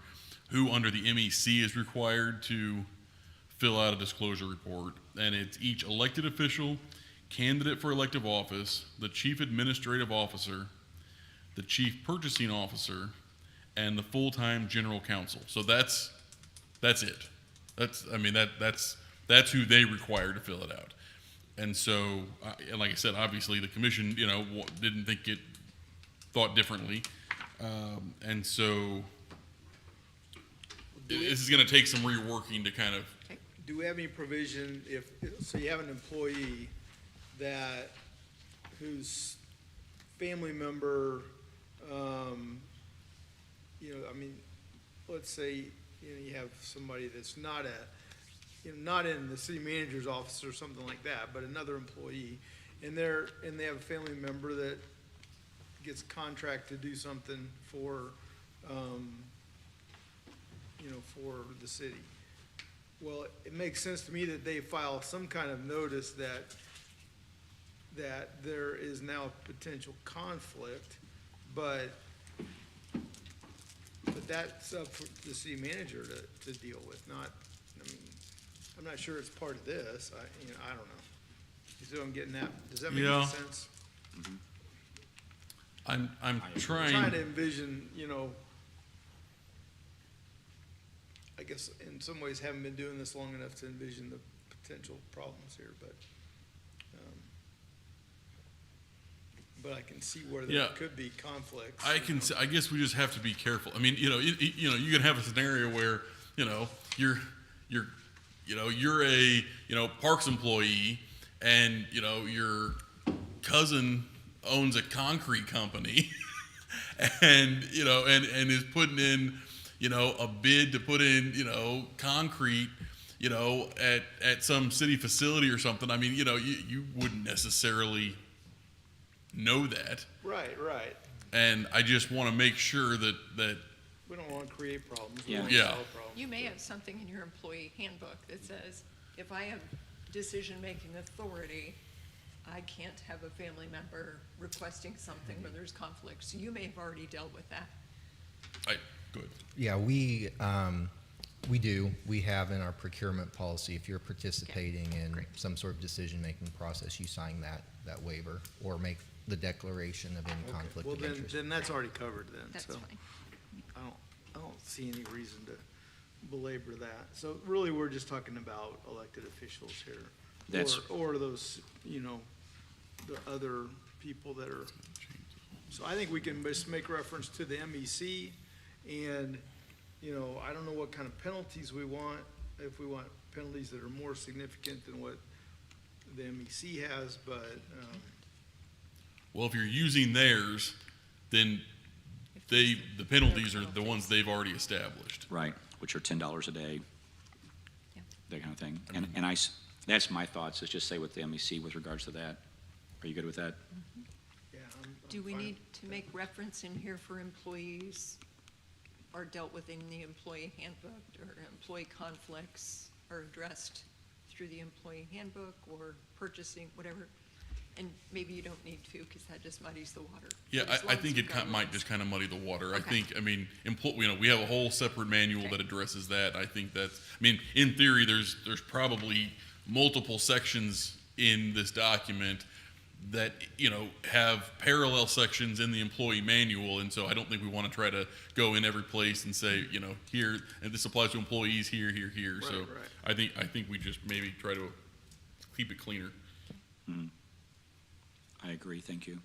Speaker 5: who under the MEC is required to fill out a disclosure report, and it's each elected official, candidate for elective office, the chief administrative officer, the chief purchasing officer, and the full-time general counsel. So that's it. That's who they require to fill it out. And so, and like I said, obviously the commission, didn't think it, thought differently. And so this is going to take some reworking to kind of,
Speaker 3: Do we have any provision so you have an employee whose family member, let's say, you have somebody that's not not in the city manager's office or something like that, but another employee, and they have a family member that gets a contract to do something for the city. Well, it makes sense to me that they file some kind of notice that there is now a potential conflict, but that's up for the city manager to deal with, I'm not sure it's part of this, I don't know. You see what I'm getting at? Does that make any sense?
Speaker 5: I'm
Speaker 3: Trying to envision, I guess in some ways haven't been doing this long enough to envision the potential problems here, but I can see where there could be conflicts.
Speaker 5: I guess we just have to be careful. I mean, you can have a scenario where, you're a, parks employee and, your cousin owns a concrete company and is putting in, a bid to put in, concrete, at some city facility or something. I mean, you wouldn't necessarily know that.
Speaker 3: Right.
Speaker 5: And I just want to make sure that
Speaker 3: We don't want to create problems. We
Speaker 2: Yeah.
Speaker 3: want to
Speaker 5: Yeah.
Speaker 3: solve problems.
Speaker 4: You may have something in your employee handbook that says, if I have decision-making authority, I can't have a family member requesting something where there's conflict. So you may have already dealt with that.
Speaker 5: good.
Speaker 1: Yeah, we do. We have in our procurement policy, if you're participating in
Speaker 4: great.
Speaker 1: some sort of decision-making process, you sign that waiver or make the declaration of any
Speaker 3: Okay.
Speaker 1: conflict
Speaker 3: Well,
Speaker 1: of
Speaker 3: then
Speaker 1: interest.
Speaker 3: that's already covered then,
Speaker 4: That's
Speaker 3: so
Speaker 4: fine.
Speaker 3: I don't see any reason to belabor that. So really, we're just talking about elected officials here.
Speaker 2: That's-
Speaker 3: Or those, the other people that are, so I think we can just make reference to the MEC and, I don't know what kind of penalties we want, if we want penalties that are more significant than what the MEC has, but,
Speaker 5: Well, if you're using theirs, then the penalties are the ones they've already established.
Speaker 2: Right, which are $10 a day,
Speaker 4: Yeah.
Speaker 2: that kind of thing. And that's my thoughts, is just say with the MEC with regards to that. Are you good with that?
Speaker 3: yeah. I'm
Speaker 4: Do we
Speaker 3: fine.
Speaker 4: need to make reference in here for employees are dealt with in the employee handbook, or employee conflicts are addressed through the employee handbook or purchasing, whatever? And maybe you don't need to, because that just muddies the water.
Speaker 5: Yeah,
Speaker 4: But as
Speaker 5: I
Speaker 4: long as
Speaker 5: think
Speaker 4: you've
Speaker 5: it
Speaker 4: got
Speaker 5: might
Speaker 4: rules.
Speaker 5: just kind of muddy the water. I
Speaker 4: Okay.
Speaker 5: think, we have a whole separate manual
Speaker 4: Okay.
Speaker 5: that addresses that. I think in theory, there's probably multiple sections in this document that, have parallel sections in the employee manual. And so I don't think we want to try to go in every place and say, here, and this applies to employees here. So
Speaker 3: Right.
Speaker 5: I think we just maybe try to keep it cleaner.
Speaker 2: I agree, thank you.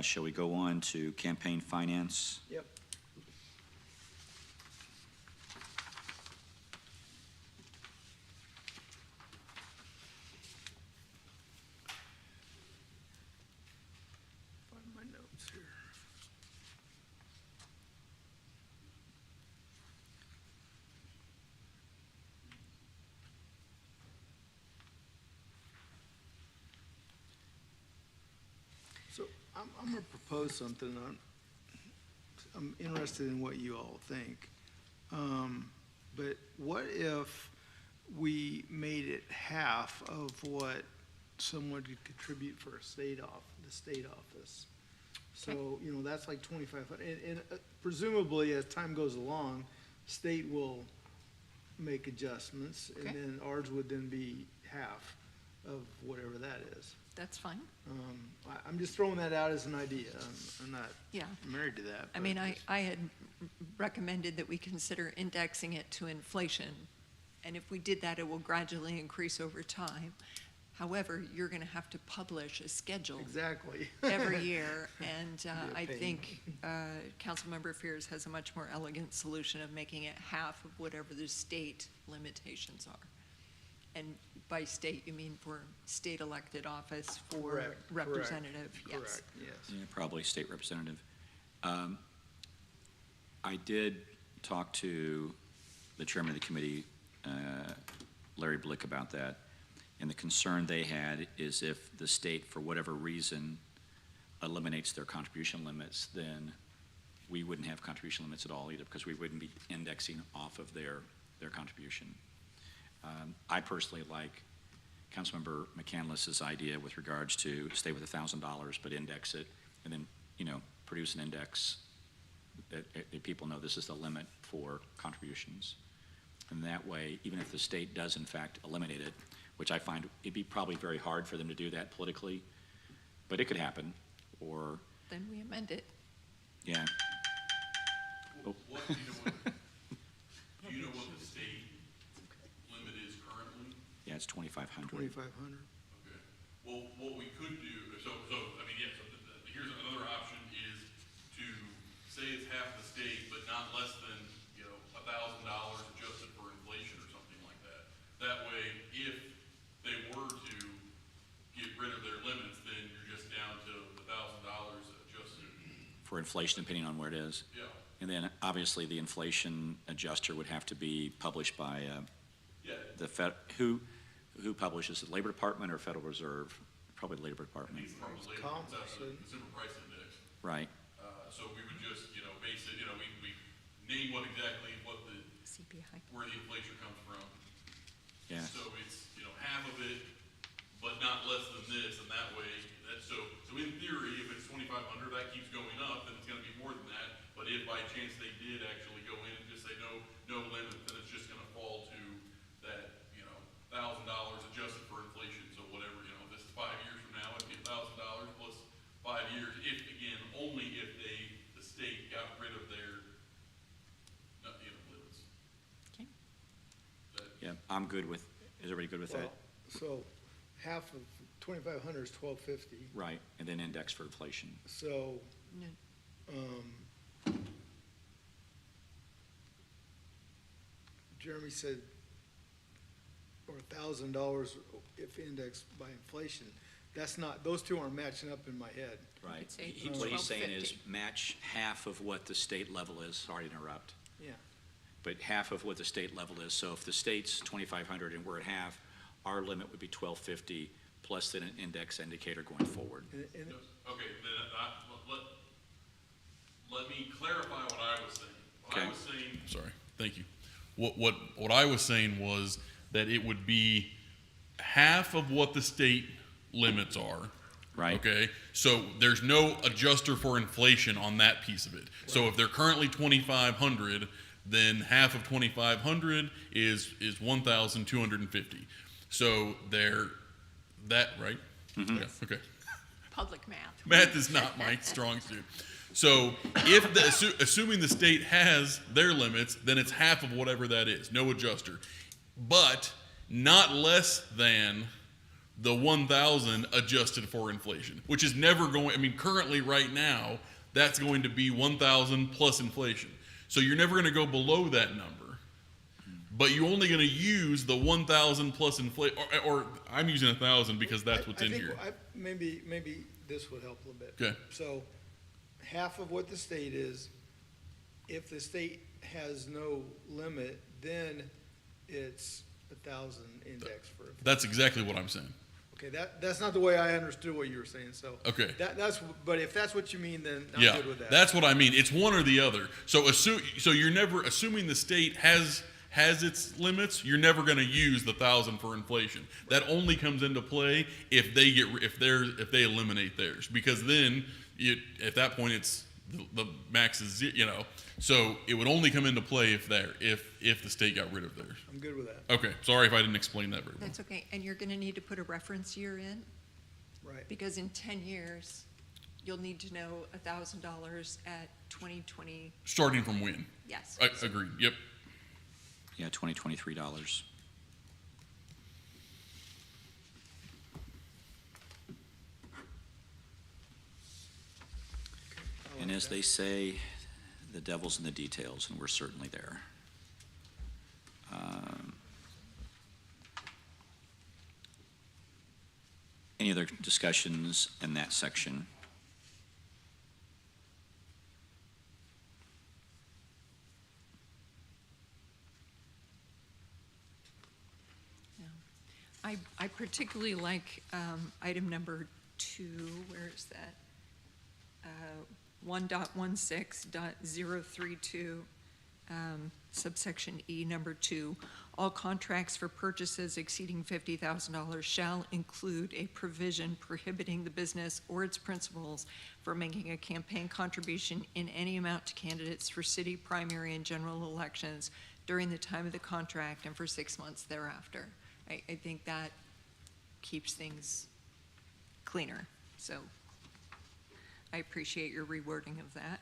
Speaker 2: Shall we go on to campaign finance?
Speaker 3: Yep. Find my notes here. So I'm gonna propose something. I'm interested in what you all think. But what if we made it half of what someone could contribute for the state office? So, you know, that's like 2,500. And presumably, as time goes along, state will make adjustments, and
Speaker 4: Okay.
Speaker 3: then ours would then be half of whatever that is.
Speaker 4: That's fine.
Speaker 3: I'm just throwing that out as an idea. I'm not
Speaker 4: Yeah.
Speaker 3: married to that.
Speaker 4: I
Speaker 3: but
Speaker 4: mean,
Speaker 3: just-
Speaker 4: I had recommended that we consider indexing it to inflation. And if we did that, it will gradually increase over time. However, you're going to have to publish a schedule
Speaker 3: Exactly.
Speaker 4: every year. And
Speaker 3: Be a
Speaker 4: I
Speaker 3: pain.
Speaker 4: think Councilmember Fears has a much more elegant solution of making it half of whatever the state limitations are. And by state, you mean for state elected office for
Speaker 3: Correct,
Speaker 4: representative, yes.
Speaker 3: Correct, yes.
Speaker 2: Yeah, probably state representative. I did talk to the chairman of the committee, Larry Blick, about that. And the concern they had is if the state, for whatever reason, eliminates their contribution limits, then we wouldn't have contribution limits at all either, because we wouldn't be indexing off of their contribution. I personally like Councilmember McCandless's idea with regards to stay with $1,000, but index it, and then, you know, produce an index that people know this is the limit for contributions. And that way, even if the state does in fact eliminate it, which I find it'd be probably very hard for them to do that politically, but it could happen, or,
Speaker 4: Then we amend it.
Speaker 2: yeah.
Speaker 5: What, do you know what the state limit is currently?
Speaker 2: Yeah, it's 2,500.
Speaker 3: 2,500.
Speaker 5: Okay. Well, what we could do, so, I mean, yeah, so here's another option is to say it's half the state, but not less than, you know, $1,000 adjusted for inflation or something like that. That way, if they were to get rid of their limits, then you're just down to the $1,000 adjusted.
Speaker 2: For inflation, depending on where it is.
Speaker 5: Yeah,
Speaker 2: And then, obviously, the inflation adjuster would have to be published by
Speaker 5: yeah.
Speaker 2: the who publishes it, Labor Department or Federal Reserve? Probably the Labor Department,
Speaker 5: It's from the labor,
Speaker 3: Comp,
Speaker 5: that's the
Speaker 3: so-
Speaker 5: consumer price index.
Speaker 2: right?
Speaker 5: So we would just, you know, base it, you know, we name what the,
Speaker 4: CPI.
Speaker 5: where the inflation comes from.
Speaker 2: Yeah,
Speaker 5: So it's, you know, half of it, but not less than this, and that way, so in theory, if it's 2,500, that keeps going up, then it's gonna be more than that. But if by chance they did actually go in and just say no limit, then it's just gonna fall to that, you know, $1,000 adjusted for inflation. So whatever, you know, if this is 5 years from now, it'd be $1,000 plus 5 years. If, again, only if the state got rid of their, you know, limits.
Speaker 4: Okay.
Speaker 2: yeah, I'm good with, is everybody good with that?
Speaker 3: Well, so half of 2,500 is 1,250.
Speaker 2: Right, and then index for inflation.
Speaker 3: So,
Speaker 4: No.
Speaker 3: Jeremy said, or $1,000 if indexed by inflation. That's not, those two aren't matching up in my head.
Speaker 2: Right.
Speaker 4: could say
Speaker 2: What he's saying is
Speaker 4: 1250.
Speaker 2: match half of what the state level is, sorry to interrupt,
Speaker 3: Yeah.
Speaker 2: but half of what the state level is. So if the state's 2,500 and we're at half, our limit would be 1,250 plus then an index indicator going forward.
Speaker 3: And
Speaker 5: Okay, then let me clarify what I was saying. What I
Speaker 2: Okay.
Speaker 5: was saying. Sorry, thank you. What I was saying was that it would be half of what the state limits are.
Speaker 2: Right.
Speaker 5: Okay, so there's no adjuster for inflation on that piece of it. So if they're currently 2,500, then half of 2,500 is 1,250. So right? Yeah, okay.
Speaker 4: Public math.
Speaker 5: Math is not my strong suit. So if assuming the state has their limits, then it's half of whatever that is, no adjuster. But not less than the 1,000 adjusted for inflation, which is never going, I mean, currently right now, that's going to be 1,000 plus inflation. So you're never going to go below that number. But you're only going to use the 1,000 plus inflation, or I'm using 1,000 because that's what's
Speaker 3: I
Speaker 5: in
Speaker 3: think
Speaker 5: here.
Speaker 3: Maybe this would help a little bit.
Speaker 5: Okay.
Speaker 3: So half of what the state is, if the state has no limit, then it's 1,000 index for it.
Speaker 5: That's exactly what I'm saying.
Speaker 3: Okay, that's not the way I understood what you were saying, so.
Speaker 5: Okay.
Speaker 3: But if that's what you mean, then I'm
Speaker 5: Yeah,
Speaker 3: good with that.
Speaker 5: that's what I mean. It's one or the other. So so you're never assuming the state has its limits. You're never going to use the 1,000 for inflation. That only comes into play if they eliminate theirs, because then at that point it's the max is so it would only come into play if the state got rid of theirs.
Speaker 3: I'm good with that.
Speaker 5: Okay, sorry if I didn't explain that very well.
Speaker 4: That's okay, and you're gonna need to put a reference year in,
Speaker 3: Right.
Speaker 4: because in 10 years, you'll need to know $1,000 at 2020,
Speaker 5: Starting from when?
Speaker 4: yes.
Speaker 5: Agreed. Yep.
Speaker 2: Yeah, $2023. And as they say, the devil's in the details, and we're certainly there. Any other discussions in that section?
Speaker 4: I particularly like item number 2, where is that? 1.16.032, subsection E, number 2. All contracts for purchases exceeding $50,000 shall include a provision prohibiting the business or its principals from making a campaign contribution in any amount to candidates for city primary and general elections during the time of the contract and for 6 months thereafter. I think that keeps things cleaner. So I appreciate your rewording of that.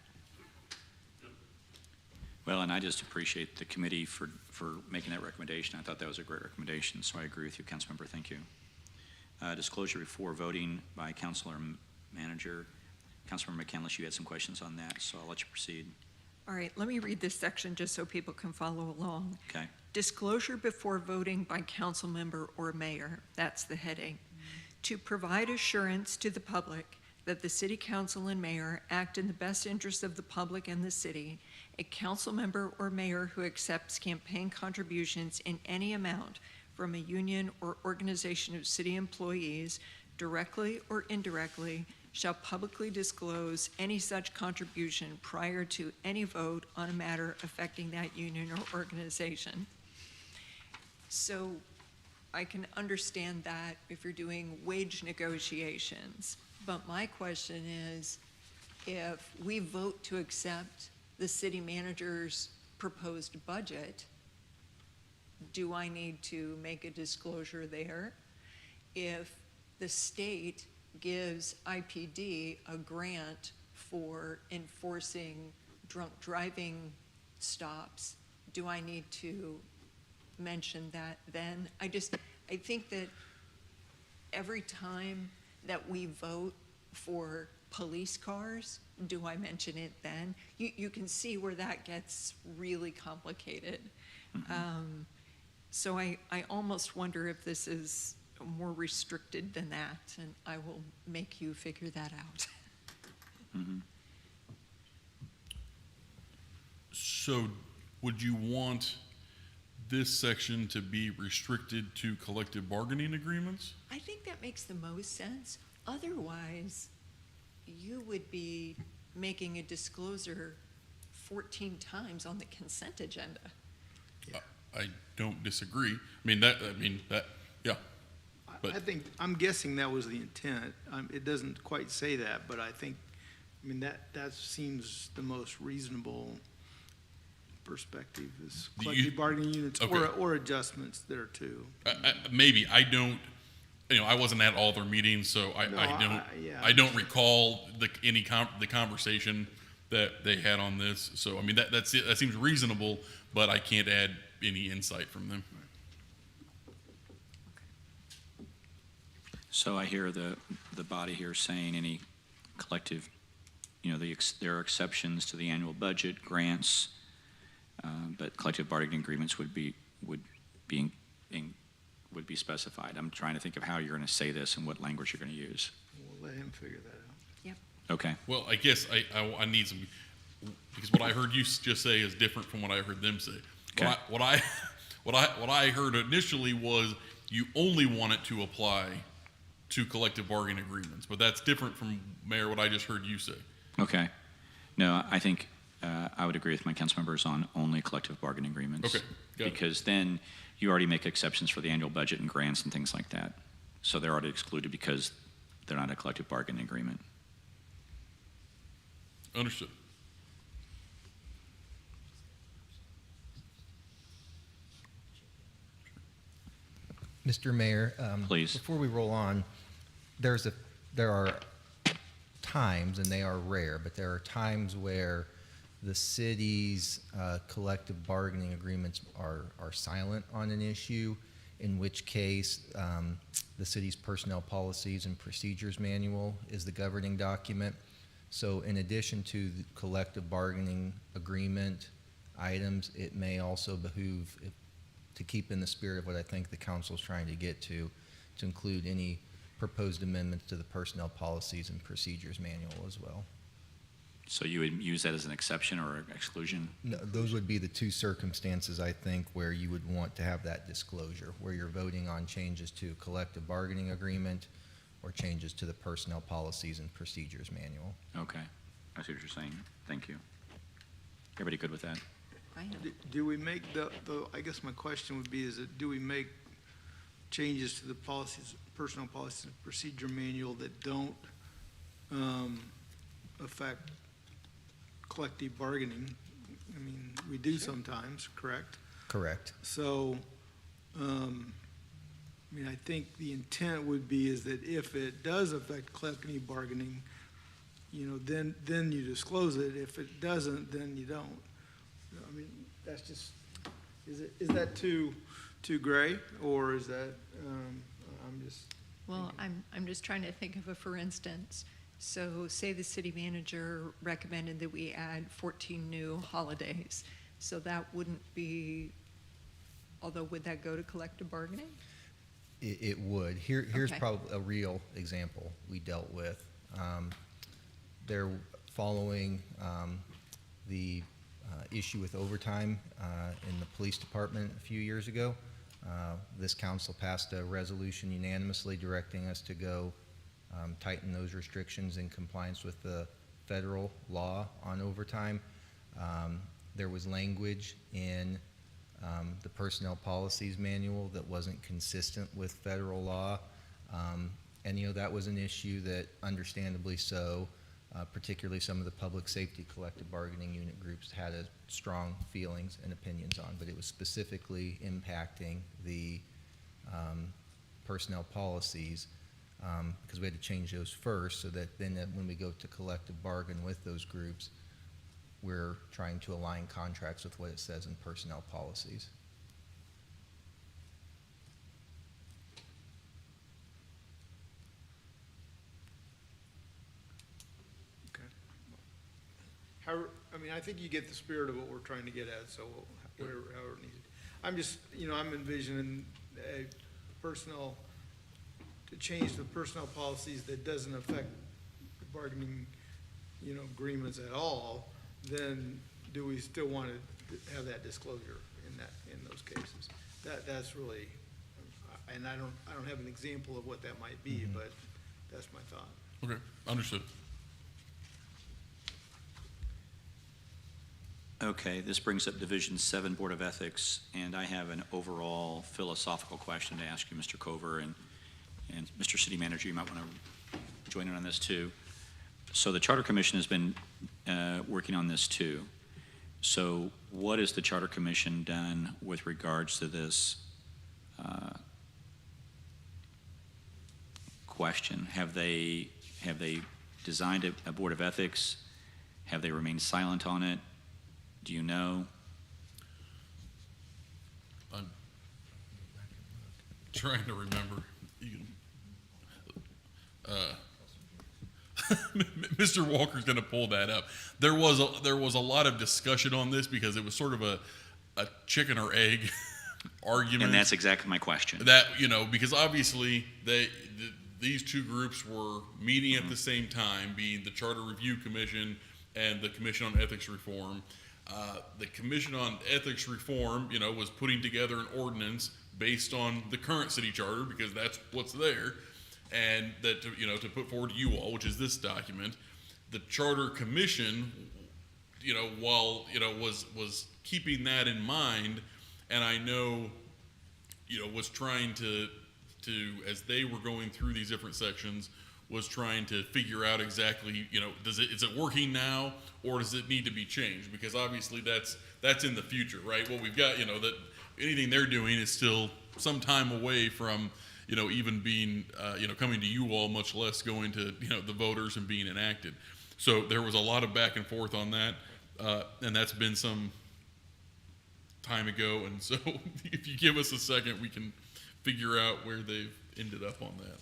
Speaker 2: Well, and I just appreciate the committee for making that recommendation. I thought that was a great recommendation, so I agree with you, Councilmember. Thank you. Disclosure before voting by Councilor Manager. Councilmember McCandless, you had some questions on that, so I'll let you proceed.
Speaker 4: All right, let me read this section just so people can follow along.
Speaker 2: Okay.
Speaker 4: Disclosure before voting by council member or mayor, that's the heading. To provide assurance to the public that the city council and mayor act in the best interest of the public and the city, a council member or mayor who accepts campaign contributions in any amount from a union or organization of city employees, directly or indirectly, shall publicly disclose any such contribution prior to any vote on a matter affecting that union or organization. So I can understand that if you're doing wage negotiations, but my question is, if we vote to accept the city manager's proposed budget, do I need to make a disclosure there? If the state gives IPD a grant for enforcing drunk driving stops, do I need to mention that then? I think that every time that we vote for police cars, do I mention it then? You can see where that gets really complicated. So I almost wonder if this is more restricted than that, and I will make you figure that out.
Speaker 5: So would you want this section to be restricted to collective bargaining agreements?
Speaker 4: I think that makes the most sense. Otherwise, you would be making a disclosure 14 times on the consent agenda.
Speaker 5: I don't disagree. Yeah. But-
Speaker 3: I think, I'm guessing that was the intent. It doesn't quite say that, but I think, that seems the most reasonable perspective is
Speaker 5: Do
Speaker 3: collective
Speaker 5: you-
Speaker 3: bargaining units
Speaker 5: Okay.
Speaker 3: or adjustments there too.
Speaker 5: Maybe I don't. I wasn't at all their meetings, so I don't recall the conversation that they had on this. So that's it. That seems reasonable, but I can't add any insight from them.
Speaker 2: So I hear the body here saying any collective, there are exceptions to the annual budget, grants, but collective bargaining agreements would be specified. I'm trying to think of how you're going to say this and what language you're going to use.
Speaker 3: We'll let him figure that out.
Speaker 2: Okay.
Speaker 5: Well, I guess I need some, because what I heard you just say is different from what I heard them say.
Speaker 2: Okay.
Speaker 5: What I heard initially was you only want it to apply to collective bargaining agreements, but that's different from, Mayor, what I just heard you say.
Speaker 2: Okay. No, I think I would agree with my council members on only collective bargaining agreements.
Speaker 5: Okay, got it.
Speaker 2: Because then you already make exceptions for the annual budget and grants and things like that. So they're already excluded because they're not a collective bargaining agreement.
Speaker 5: Understood.
Speaker 1: Mr. Mayor,
Speaker 2: Please.
Speaker 1: before we roll on, there are times, and they are rare, but there are times where the city's collective bargaining agreements are silent on an issue, in which case the city's personnel policies and procedures manual is the governing document. So in addition to the collective bargaining agreement items, it may also behoove, to keep in the spirit of what I think the council is trying to get to include any proposed amendments to the personnel policies and procedures manual as well.
Speaker 2: So you would use that as an exception or an exclusion?
Speaker 1: No, those would be the two circumstances, I think, where you would want to have that disclosure, where you're voting on changes to collective bargaining agreement or changes to the personnel policies and procedures manual.
Speaker 2: Okay, I see what you're saying. Thank you. Everybody good with that?
Speaker 4: I am.
Speaker 3: Do we make I guess my question would be, do we make changes to the policies, personnel policies and procedure manual that don't affect collective bargaining? I mean, we do sometimes, correct?
Speaker 1: Correct.
Speaker 3: So, I mean, I think the intent would be is that if it does affect collective bargaining, you know, then you disclose it. If it doesn't, then you don't. I mean, that's just, is that too gray, or is that, I'm just.
Speaker 4: Well, I'm just trying to think of a for instance. So say the city manager recommended that we add 14 new holidays. So that wouldn't be, although would that go to collective bargaining?
Speaker 1: It would. Here's
Speaker 4: Okay.
Speaker 1: probably a real example we dealt with. They're following the issue with overtime in the police department a few years ago. This council passed a resolution unanimously directing us to go tighten those restrictions in compliance with the federal law on overtime. There was language in the personnel policies manual that wasn't consistent with federal law. And, you know, that was an issue that understandably so, particularly some of the public safety collective bargaining unit groups had strong feelings and opinions on, but it was specifically impacting the personnel policies because we had to change those first so that then when we go to collective bargain with those groups, we're trying to align contracts with what it says in personnel policies.
Speaker 3: I mean, I think you get the spirit of what we're trying to get at, so whatever, however needed. I'm just, you know, I'm envisioning a to change the personnel policies that doesn't affect the bargaining, you know, agreements at all, then do we still want to have that disclosure in those cases? That's really, and I don't have an example of what that might be, but that's my thought.
Speaker 5: Okay, understood.
Speaker 2: Okay, this brings up Division 7 Board of Ethics, and I have an overall philosophical question to ask you, Mr. Cover, and Mr. City Manager, you might want to join in on this too. So the Charter Commission has been working on this too. So what has the Charter Commission done with regards to this question? Have they designed a Board of Ethics? Have they remained silent on it? Do you know?
Speaker 5: I'm trying to remember. Mr. Walker's going to pull that up. There was a lot of discussion on this because it was sort of a chicken or egg argument.
Speaker 2: And that's exactly my question.
Speaker 5: That, you know, because obviously these two groups were meeting at the same time, being the Charter Review Commission and the Commission on Ethics Reform. The Commission on Ethics Reform, you know, was putting together an ordinance based on the current city charter because that's what's there, and that to put forward to you all, which is this document. The Charter Commission, you know, while was keeping that in mind, and I know, was trying to as they were going through these different sections, was trying to figure out exactly, is it working now, or does it need to be changed? Because obviously that's in the future, right? What we've got, that anything they're doing is still some time away from, even being, coming to you all, much less going to, the voters and being enacted. So there was a lot of back and forth on that, and that's been some time ago. And so if you give us a second, we can figure out where they've ended up on that.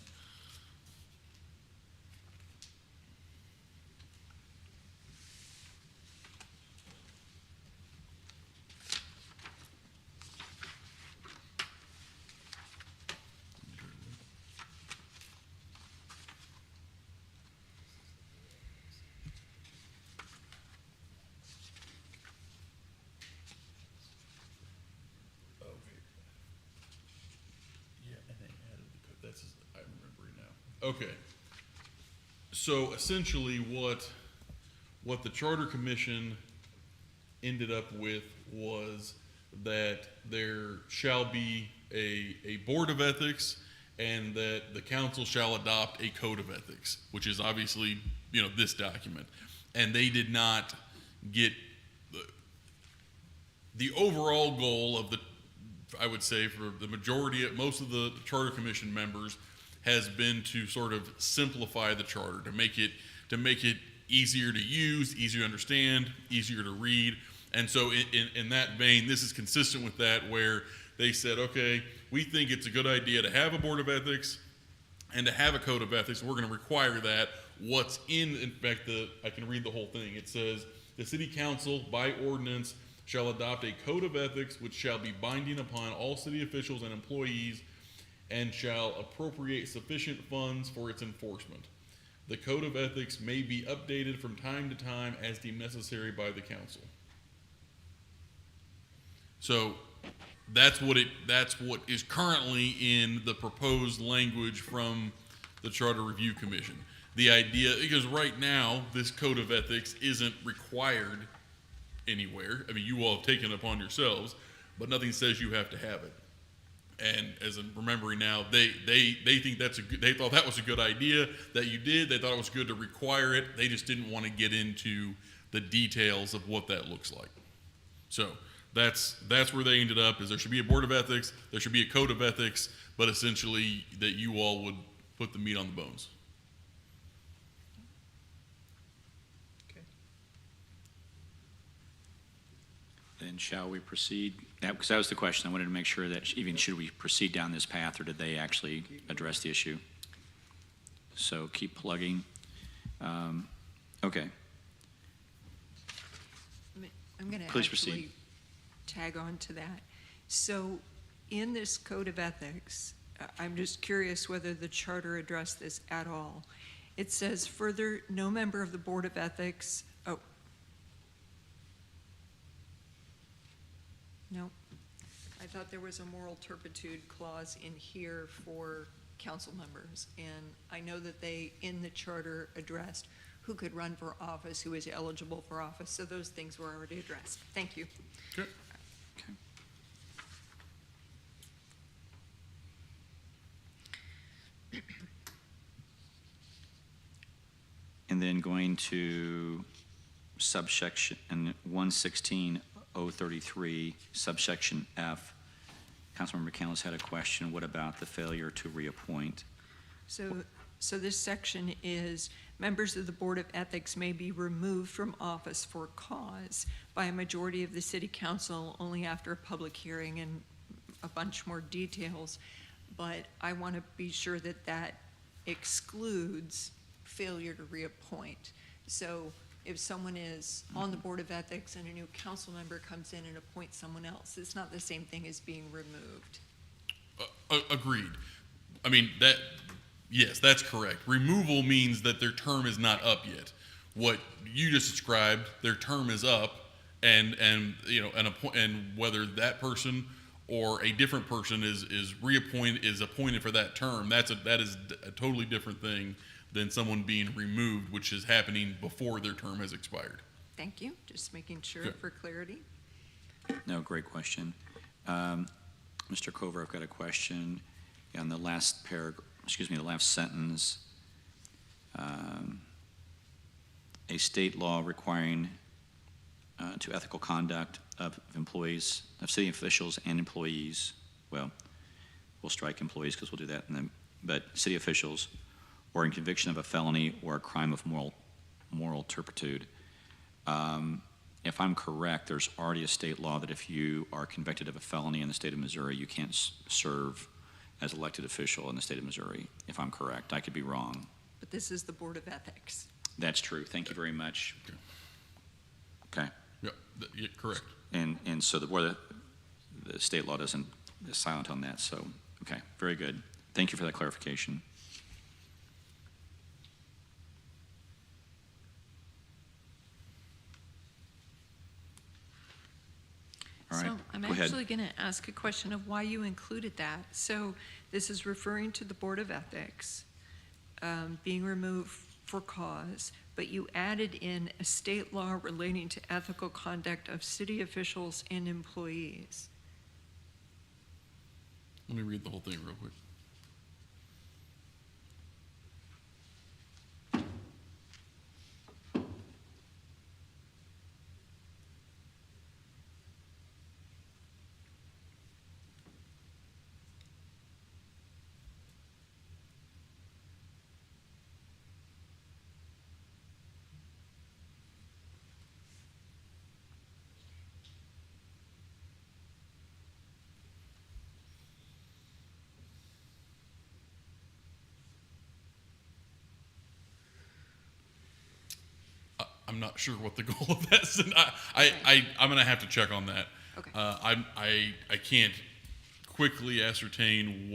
Speaker 5: Yeah, I think I added the code. That's, I'm remembering now. Okay. So essentially what the Charter Commission ended up with was that there shall be a board of ethics and that the council shall adopt a code of ethics, which is obviously, this document. And they did not get the overall goal of I would say for the majority of most of the Charter Commission members has been to sort of simplify the charter, to make it easier to use, easier to understand, easier to read. And so in that vein, this is consistent with that, where they said, okay, we think it's a good idea to have a board of ethics and to have a code of ethics. We're going to require that. What's in fact, I can read the whole thing. It says, the city council by ordinance shall adopt a code of ethics which shall be binding upon all city officials and employees and shall appropriate sufficient funds for its enforcement. The code of ethics may be updated from time to time as deemed necessary by the council. So that's what is currently in the proposed language from the Charter Review Commission. The idea, because right now this code of ethics isn't required anywhere. I mean, you all have taken it upon yourselves, but nothing says you have to have it. And as I'm remembering now, they think they thought that was a good idea that you did. They thought it was good to require it. They just didn't want to get into the details of what that looks like. So that's where they ended up, is there should be a board of ethics, there should be a code of ethics, but essentially that you all would put the meat on the bones.
Speaker 2: Then shall we proceed? Because that was the question. I wanted to make sure that even should we proceed down this path, or did they actually address the issue? So keep plugging. Okay.
Speaker 4: I'm going to
Speaker 2: Please
Speaker 4: actually
Speaker 2: proceed.
Speaker 4: tag on to that. So in this code of ethics, I'm just curious whether the charter addressed this at all. It says, further, no member of the Board of Ethics, no. I thought there was a moral turpitude clause in here for council members, and I know that they, in the charter, addressed who could run for office, who is eligible for office, so those things were already addressed. Thank you.
Speaker 5: Okay.
Speaker 2: Okay. And then going to subsection 116.033, subsection F. Councilmember McCandless had a question. What about the failure to reappoint?
Speaker 4: So this section is, members of the Board of Ethics may be removed from office for cause by a majority of the city council only after a public hearing and a bunch more details. But I want to be sure that that excludes failure to reappoint. So if someone is on the Board of Ethics and a new council member comes in and appoints someone else, it's not the same thing as being removed.
Speaker 5: Agreed. I mean, yes, that's correct. Removal means that their term is not up yet. What you just described, their term is up, and whether that person or a different person is appointed for that term, that is a totally different thing than someone being removed, which is happening before their term has expired.
Speaker 4: Thank you, just making sure
Speaker 5: Sure.
Speaker 4: for clarity.
Speaker 2: No, great question. Mr. Cover, I've got a question on the last the last sentence. a state law requiring to ethical conduct of employees, of city officials and employees. Well, we'll strike employees because we'll do that, but city officials, or in conviction of a felony or a crime of moral turpitude. If I'm correct, there's already a state law that if you are convicted of a felony in the state of Missouri, you can't serve as elected official in the state of Missouri, if I'm correct. I could be wrong.
Speaker 4: But this is the Board of Ethics.
Speaker 2: That's true. Thank you very much. Okay.
Speaker 5: Yeah, yeah, correct.
Speaker 2: And so the state law is silent on that, so, okay, very good. Thank you for that clarification. All right,
Speaker 6: So I'm
Speaker 2: go ahead.
Speaker 6: actually going to ask a question of why you included that.
Speaker 4: So this is referring to the Board of Ethics being removed for cause, but you added in a state law relating to ethical conduct of city officials and employees.
Speaker 5: Let me read the whole thing real quick. I'm not sure what the goal of that is. And I'm going to have to check on that.
Speaker 4: Okay.
Speaker 5: I can't quickly ascertain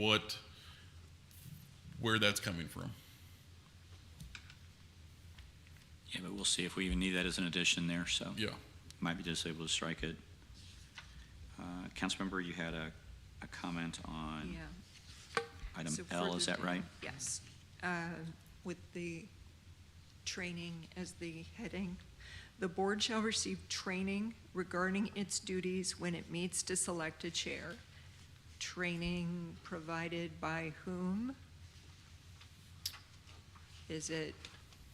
Speaker 5: where that's coming from.
Speaker 2: Yeah, but we'll see if we even need that as an addition there, so.
Speaker 5: Yeah.
Speaker 2: Might be just able to strike it. Councilmember, you had a comment on
Speaker 4: Yeah.
Speaker 2: item
Speaker 4: So
Speaker 2: L,
Speaker 4: further
Speaker 2: is that
Speaker 4: down,
Speaker 2: right?
Speaker 4: Yes. With the training as the heading, the board shall receive training regarding its duties when it meets to select a chair. Training provided by whom? Is it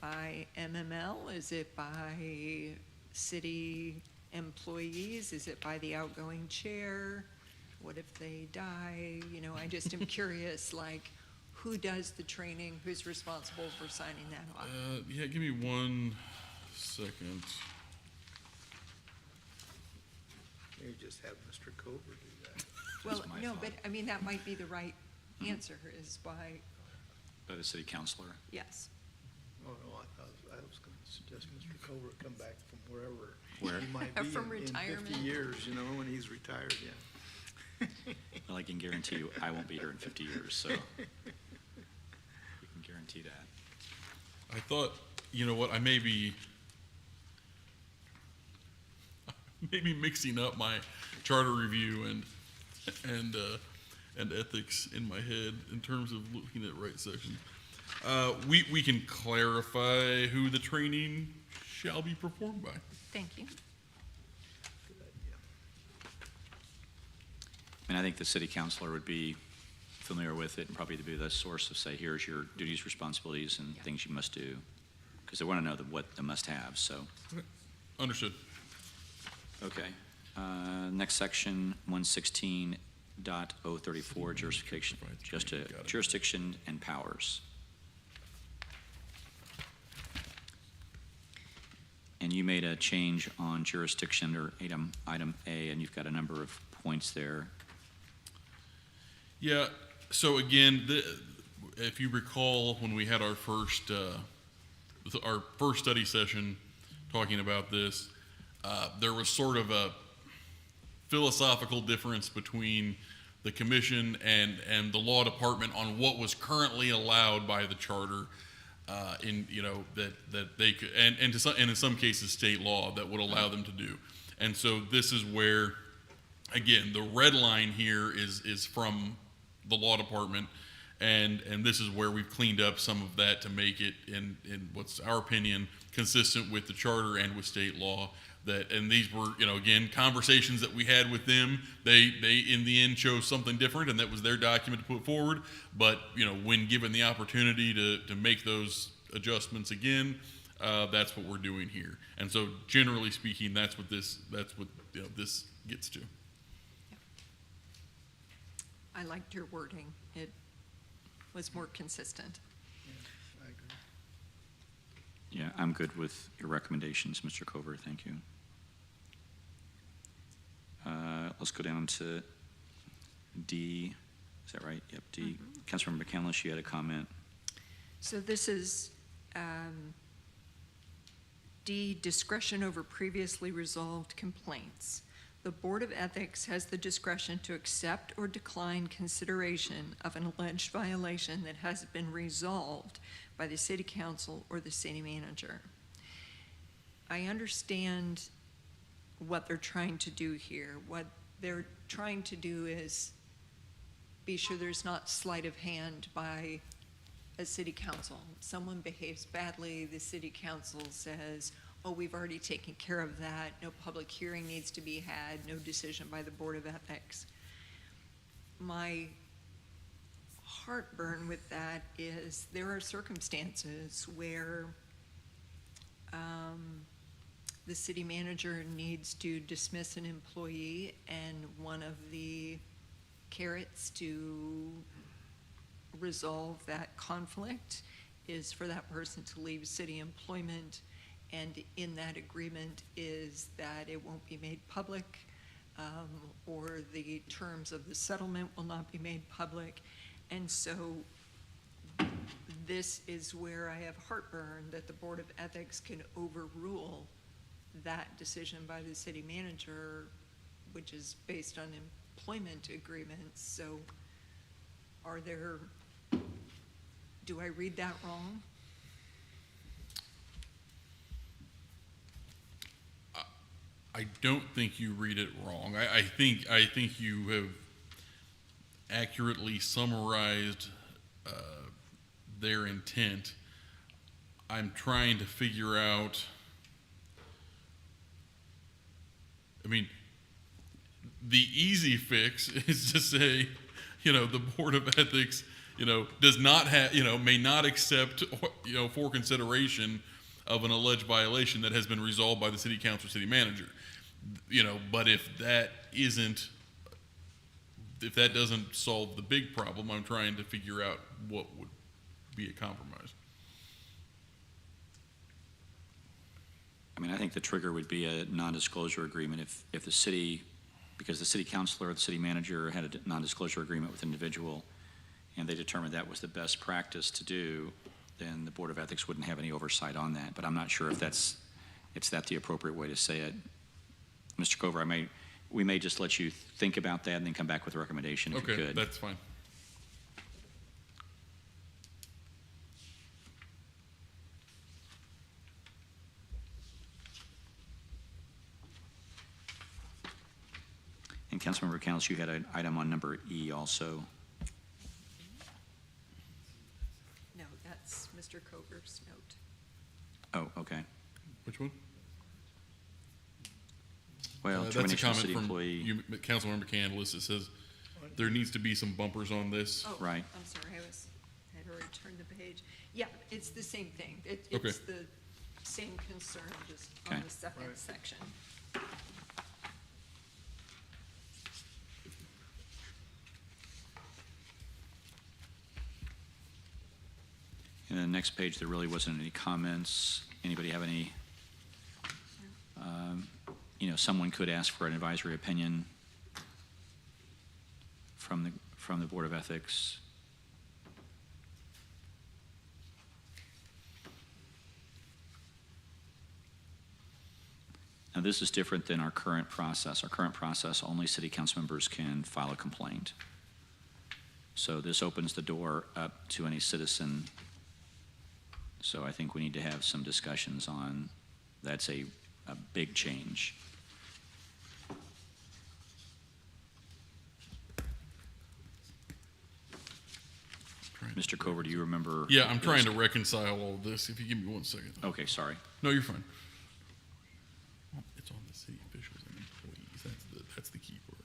Speaker 4: by MML? Is it by city employees? Is it by the outgoing chair? What if they die? You know, I just am curious, like, who does the training? Who's responsible for signing that off?
Speaker 5: Yeah, give me 1 second.
Speaker 3: Maybe just have Mr. Cover do that.
Speaker 4: Well,
Speaker 2: my
Speaker 4: no,
Speaker 2: thought.
Speaker 4: but, I mean, that might be the right answer, is by,
Speaker 2: By the city councilor.
Speaker 4: yes.
Speaker 3: Oh, no, I was going to suggest Mr. Cover come back from wherever
Speaker 2: Where?
Speaker 3: he might be
Speaker 4: From
Speaker 3: in 50
Speaker 4: retirement.
Speaker 3: years, you know, when he's retired, yeah.
Speaker 2: Well, I can guarantee you, I won't be here in 50 years, so we can guarantee that.
Speaker 5: I thought, you know what, I may be mixing up my charter review and ethics in my head in terms of looking at right section. We can clarify who the training shall be performed by.
Speaker 4: Thank you.
Speaker 3: Good idea.
Speaker 2: And I think the city councilor would be familiar with it and probably to be the source of say, here's your duties, responsibilities, and
Speaker 4: Yeah.
Speaker 2: things you must do. Because they want to know what the must-haves, so.
Speaker 5: Understood.
Speaker 2: Okay. Next section, 116.034, jurisdiction,
Speaker 5: Got it.
Speaker 2: jurisdiction and powers. And you made a change on jurisdiction or item A, and you've got a number of points there.
Speaker 5: Yeah, so again, if you recall, when we had our first study session talking about this, there was sort of a philosophical difference between the commission and the law department on what was currently allowed by the charter, that they could, and in some cases state law that would allow them to do. And so this is where, again, the red line here is from the law department, and this is where we've cleaned up some of that to make it in what's our opinion consistent with the charter and with state law. And these were, again, conversations that we had with them. They in the end chose something different, and that was their document to put forward. But when given the opportunity to make those adjustments again, that's what we're doing here. And so generally speaking, that's what this gets to.
Speaker 4: I liked your wording. It was more consistent.
Speaker 3: I agree.
Speaker 2: Yeah, I'm good with your recommendations, Mr. Cover, thank you. Let's go down to D, is that right? Yep, D. Councilmember McCandless, you had a comment.
Speaker 4: So this is D, discretion over previously resolved complaints. The Board of Ethics has the discretion to accept or decline consideration of an alleged violation that has been resolved by the city council or the city manager. I understand what they're trying to do here. What they're trying to do is be sure there's not sleight of hand by a city council. Someone behaves badly, the city council says, oh, we've already taken care of that, no public hearing needs to be had, no decision by the Board of Ethics. My heartburn with that is there are circumstances where the city manager needs to dismiss an employee, and one of the carrots to resolve that conflict is for that person to leave city employment, and in that agreement is that it won't be made public, or the terms of the settlement will not be made public. And so this is where I have heartburn that the Board of Ethics can overrule that decision by the city manager, which is based on employment agreements. So do I read that wrong?
Speaker 5: I don't think you read it wrong. I think you have accurately summarized their intent. I'm trying to figure out, I mean, the easy fix is to say, the Board of Ethics, does not have, may not accept, for consideration of an alleged violation that has been resolved by the city council or city manager. But if that doesn't solve the big problem, I'm trying to figure out what would be a compromise.
Speaker 2: I mean, I think the trigger would be a non-disclosure agreement if the city, because the city councilor or the city manager had a non-disclosure agreement with an individual, and they determined that was the best practice to do, then the Board of Ethics wouldn't have any oversight on that. But I'm not sure if that's the appropriate way to say it. Mr. Cover, we may just let you think about that and then come back with a recommendation if you
Speaker 5: Okay,
Speaker 2: could.
Speaker 5: that's fine.
Speaker 2: And Councilmember Council, you had an item on number E also.
Speaker 4: No, that's Mr. Cover's note.
Speaker 2: Oh, okay.
Speaker 5: Which one?
Speaker 2: Well,
Speaker 5: That's a
Speaker 2: termination of
Speaker 5: comment
Speaker 2: city
Speaker 5: from
Speaker 2: employee.
Speaker 5: you, Councilmember Candelas. It says there needs to be some bumpers on this.
Speaker 4: Oh,
Speaker 2: Right.
Speaker 4: I'm sorry, I had already turned the page. Yeah, it's the same thing.
Speaker 5: Okay.
Speaker 4: It's the same concern, just on
Speaker 2: Okay.
Speaker 4: the second
Speaker 3: Right.
Speaker 4: section.
Speaker 2: And then the next page, there really wasn't any comments. Anybody have any? Someone could ask for an advisory opinion from the Board of Ethics. Now, this is different than our current process. Our current process, only city council members can file a complaint. So this opens the door up to any citizen. So I think we need to have some discussions on, that's a big change. Mr. Cover, do you remember?
Speaker 5: Yeah, I'm trying to reconcile all of this. If you give me 1 second.
Speaker 2: Okay, sorry.
Speaker 5: No, you're fine. It's on the city officials and employees. That's the key part.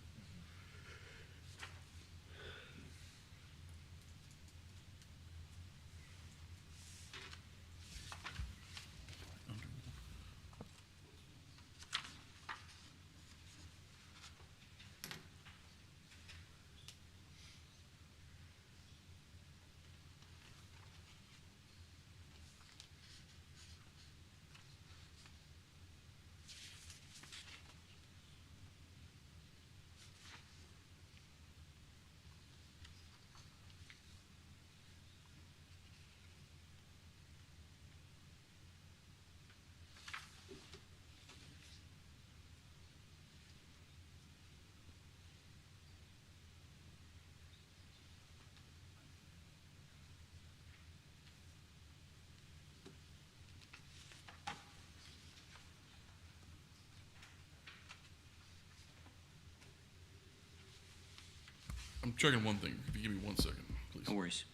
Speaker 5: I'm checking one thing. If you give me 1 second, please.
Speaker 2: No worries.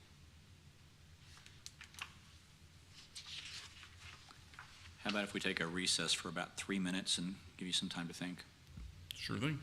Speaker 2: How about if we take a recess for about 3 minutes and give you some time to think?
Speaker 5: Sure thing.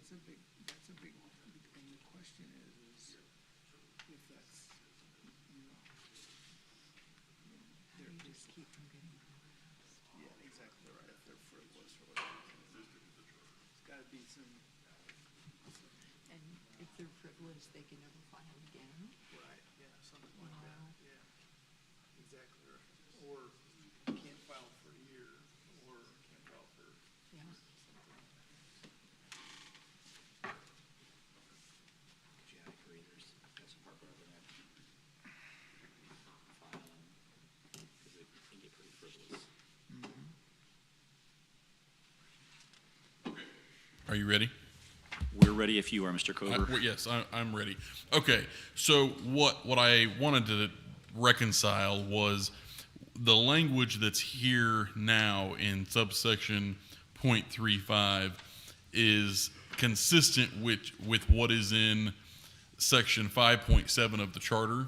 Speaker 3: That's a big thing. The question is if that's, yeah, exactly right, if they're frivolous or whatever. It's gotta be some,
Speaker 4: And if they're frivolous, they can never file again.
Speaker 3: right, yeah, something like that, yeah. Exactly right. Or can't file for a year, or can't file for
Speaker 4: Yeah.
Speaker 2: Yeah, I agree. That's a part where we're gonna file them, because it can get pretty frivolous.
Speaker 5: Are you ready?
Speaker 2: We're ready if you are, Mr. Cover.
Speaker 5: Yes, I'm ready. Okay, so what I wanted to reconcile was the language that's here now in subsection 0.35 is consistent with what is in section 5.7 of the charter.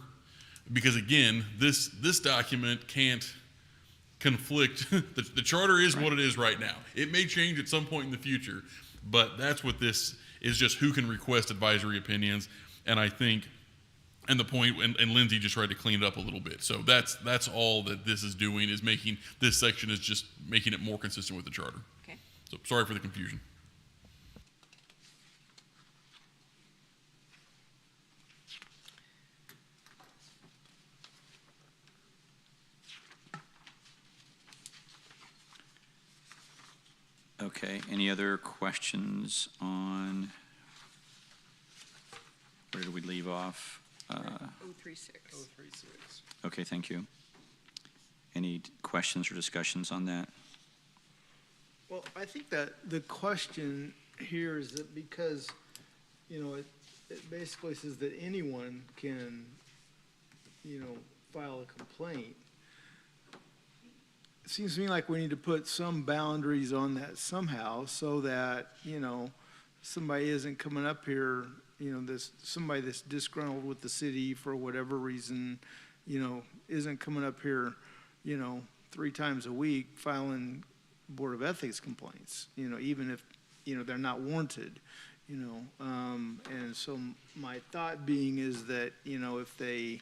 Speaker 5: Because again, this document can't conflict. The charter is what it is right now. It may change at some point in the future, but that's what this is, just who can request advisory opinions. And I think, and the point, and Lindsay just tried to clean it up a little bit. So that's all that this is doing, is making, this section is just making it more consistent with the charter.
Speaker 6: Okay.
Speaker 5: So sorry for the confusion.
Speaker 2: Okay, any other questions on, where did we leave off?
Speaker 4: 036.
Speaker 3: 036.
Speaker 2: Okay, thank you. Any questions or discussions on that?
Speaker 3: Well, I think that the question here is that because, it basically says that anyone can, file a complaint. It seems to me like we need to put some boundaries on that somehow so that, somebody isn't coming up here, somebody that's disgruntled with the city for whatever reason, isn't coming up here, 3 times a week filing Board of Ethics complaints, even if, they're not warranted, and so my thought being is that, if they,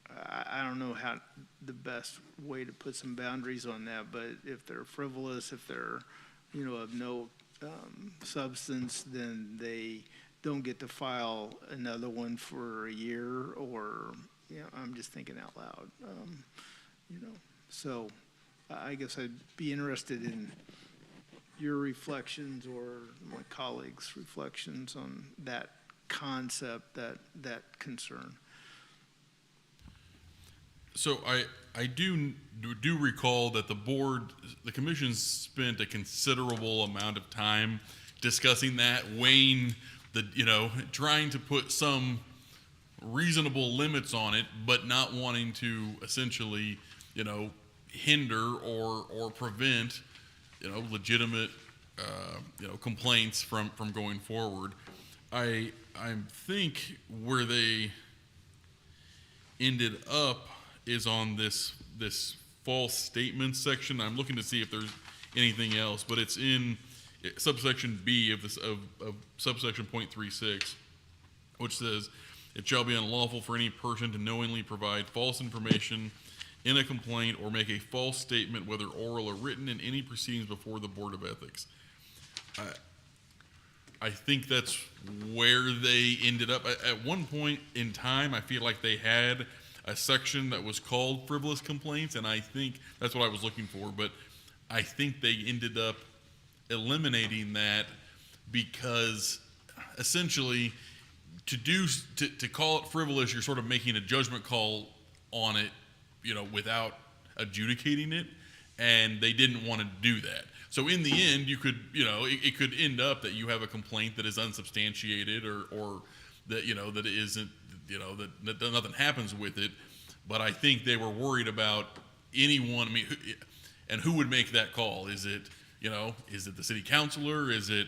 Speaker 3: I don't know how, the best way to put some boundaries on that, but if they're frivolous, if they're, of no substance, then they don't get to file another one for a year, or, I'm just thinking out loud, so I guess I'd be interested in your reflections or my colleagues' reflections on that concept, that concern.
Speaker 5: So I do recall that the commission spent a considerable amount of time discussing that, weighing trying to put some reasonable limits on it, but not wanting to essentially, hinder or prevent, legitimate, complaints from going forward. I think where they ended up is on this false statement section. I'm looking to see if there's anything else, but it's in subsection B of this of subsection 0.36, which says it shall be unlawful for any person to knowingly provide false information in a complaint or make a false statement, whether oral or written, in any proceedings before the Board of Ethics. I think that's where they ended up. At one point in time, I feel like they had a section that was called frivolous complaints, and I think that's what I was looking for, but I think they ended up eliminating that because essentially to call it frivolous, you're sort of making a judgment call on it, without adjudicating it, and they didn't want to do that. So in the end, you could, it could end up that you have a complaint that is unsubstantiated or that, that it isn't, that nothing happens with it. But I think they were worried about anyone, and who would make that call? Is it, is it the city councilor? Is it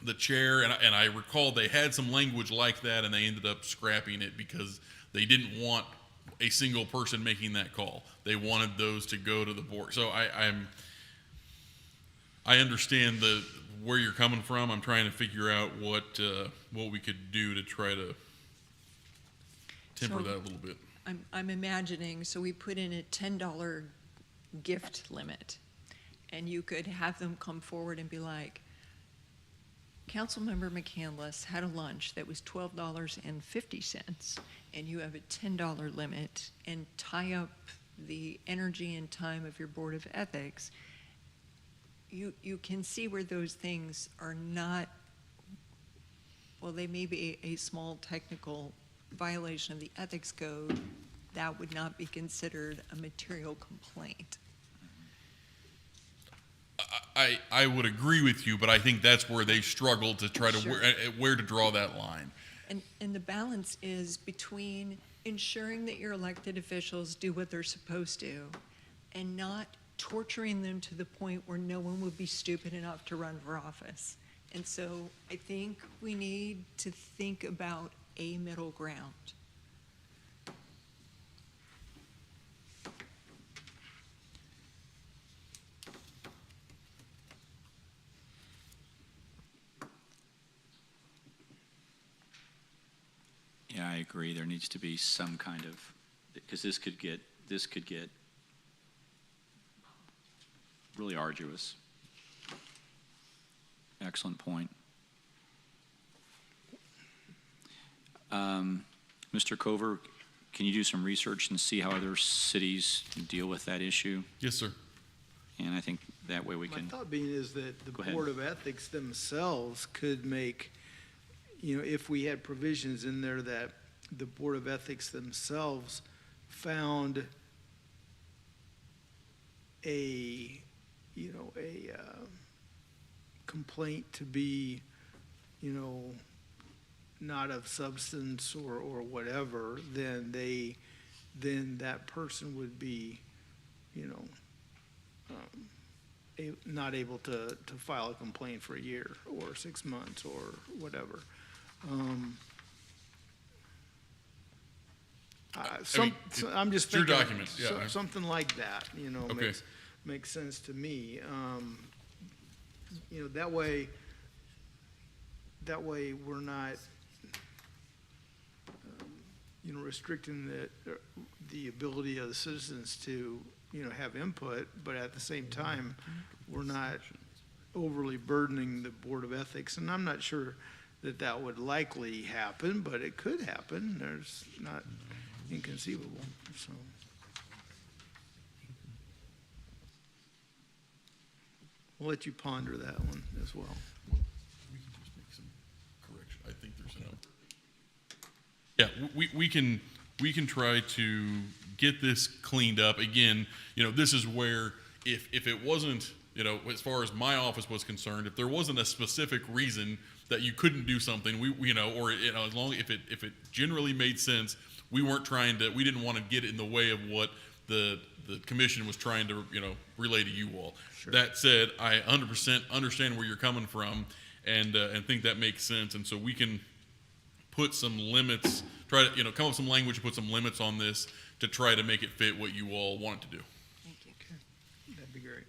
Speaker 5: the chair? And I recall they had some language like that, and they ended up scrapping it because they didn't want a single person making that call. They wanted those to go to the board. So I understand where you're coming from. I'm trying to figure out what we could do to try to temper
Speaker 4: So-
Speaker 5: that a little bit.
Speaker 4: I'm imagining, so we put in a $10 gift limit, and you could have them come forward and be like, Councilmember McCandless had a lunch that was $12.50, and you have a $10 limit, and tie up the energy and time of your Board of Ethics. You can see where those things are not, well, they may be a small technical violation of the ethics code. That would not be considered a material complaint.
Speaker 5: I would agree with you, but I think that's where they struggle to try to
Speaker 4: Sure.
Speaker 5: where to draw that line.
Speaker 4: And the balance is between ensuring that your elected officials do what they're supposed to and not torturing them to the point where no one would be stupid enough to run for office. And so I think we need to think about a middle ground.
Speaker 2: Yeah, I agree. There needs to be some kind of, because this could get really arduous. Excellent point. Mr. Cover, can you do some research and see how other cities deal with that issue?
Speaker 5: Yes, sir.
Speaker 2: And I think that way we
Speaker 3: My
Speaker 2: can,
Speaker 3: thought being is that the
Speaker 2: Go ahead.
Speaker 3: Board of Ethics themselves could make, if we had provisions in there that the Board of Ethics themselves found a complaint to be, not of substance or whatever, then that person would be, not able to file a complaint for a year or 6 months or whatever.
Speaker 5: it's
Speaker 3: I'm just
Speaker 5: your
Speaker 3: thinking,
Speaker 5: document, yeah.
Speaker 3: something like that,
Speaker 5: Okay.
Speaker 3: makes sense to me. You know, that way we're not, you know, restricting the ability of the citizens to, you know, have input, but at the same time, we're not overly burdening the Board of Ethics. And I'm not sure that would likely happen, but it could happen. There's not inconceivable, so. We'll let you ponder that one as well.
Speaker 5: We can just make some correction. I think there's enough. Yeah, we can try to get this cleaned up. Again, you know, this is where if it wasn't, you know, as far as my office was concerned, if there wasn't a specific reason that you couldn't do something, we you know, or you know, as long if it generally made sense, we didn't want to get in the way of what the commission was trying to, you know, relay to you all.
Speaker 3: Sure.
Speaker 5: That said, I 100% understand where you're coming from, and think that makes sense. And so we can put some limits, try to, you know, come up with some language, put some limits on this to try to make it fit what you all want it to do.
Speaker 4: Thank you.
Speaker 3: That'd be great.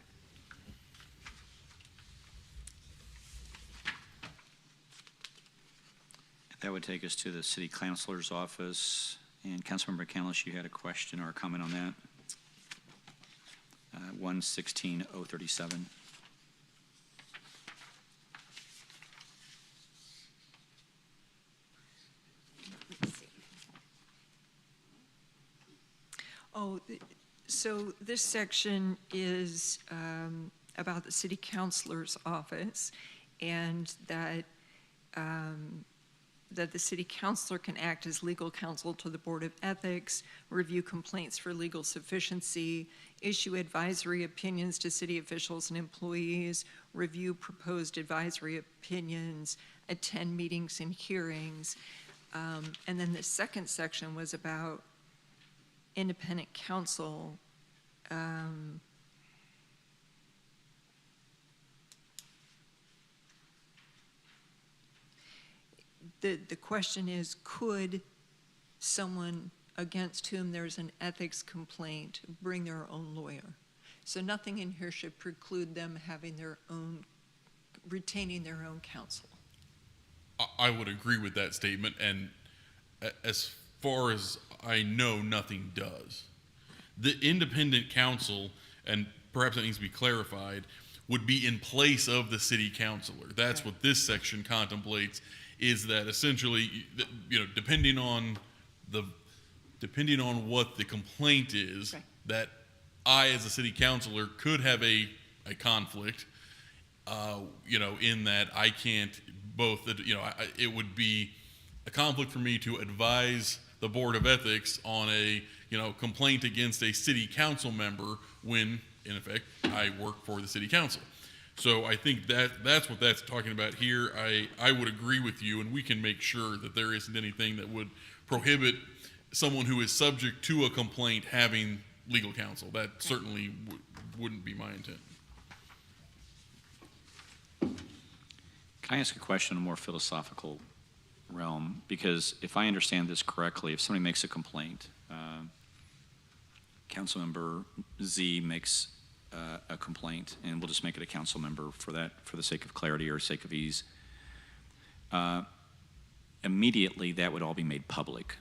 Speaker 2: That would take us to the city councilor's office. And Councilmember Canlis, you had a question or a comment on that? 116-037.
Speaker 4: Let's see. Oh, so this section is about the city councilor's office, and that the city councilor can act as legal counsel to the Board of Ethics, review complaints for legal sufficiency, issue advisory opinions to city officials and employees, review proposed advisory opinions, attend meetings and hearings. And then the second section was about independent counsel. The question is, could someone against whom there's an ethics complaint bring their own lawyer? So nothing in here should preclude them having their own, retaining their own counsel.
Speaker 5: I would agree with that statement, and as far as I know, nothing does. The independent counsel, and perhaps that needs to be clarified, would be in place of the city councilor. That's
Speaker 4: Okay.
Speaker 5: what this section contemplates, is that essentially, you know, depending on what the complaint is,
Speaker 4: Right.
Speaker 5: that I, as a city councilor, could have a conflict, you know, in that I can't both, you know, it would be a conflict for me to advise the Board of Ethics on a, you know, complaint against a city council member when, in effect, I work for the city council. So I think that's what that's talking about here. I would agree with you, and we can make sure that there isn't anything that would prohibit someone who is subject to a complaint having legal counsel. That certainly wouldn't be my intent.
Speaker 2: Can I ask a question in a more philosophical realm? Because if I understand this correctly, if somebody makes a complaint, Councilmember Z makes a complaint, and we'll just make it a council member for the sake of clarity or sake of ease. Immediately, that would all be made public.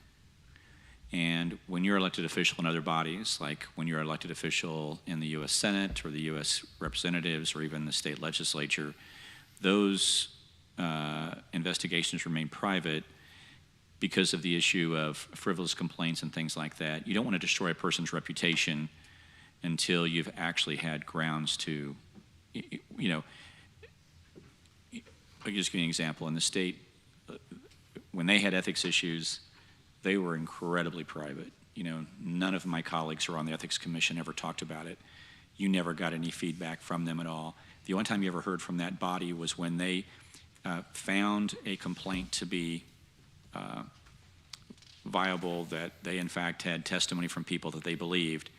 Speaker 2: And when you're elected official in other bodies, like when you're elected official in the U.S. Senate or the U.S. Representatives or even the state legislature, those investigations remain private because of the issue of frivolous complaints and things like that. You don't want to destroy a person's reputation until you've actually had grounds to, you know, I'll just give you an example. In the state, when they had ethics issues, they were incredibly private. You know, none of my colleagues who are on the Ethics Commission ever talked about it. You never got any feedback from them at all. The only time you ever heard from that body was when they found a complaint to be viable, that they in fact had testimony from people that they believed,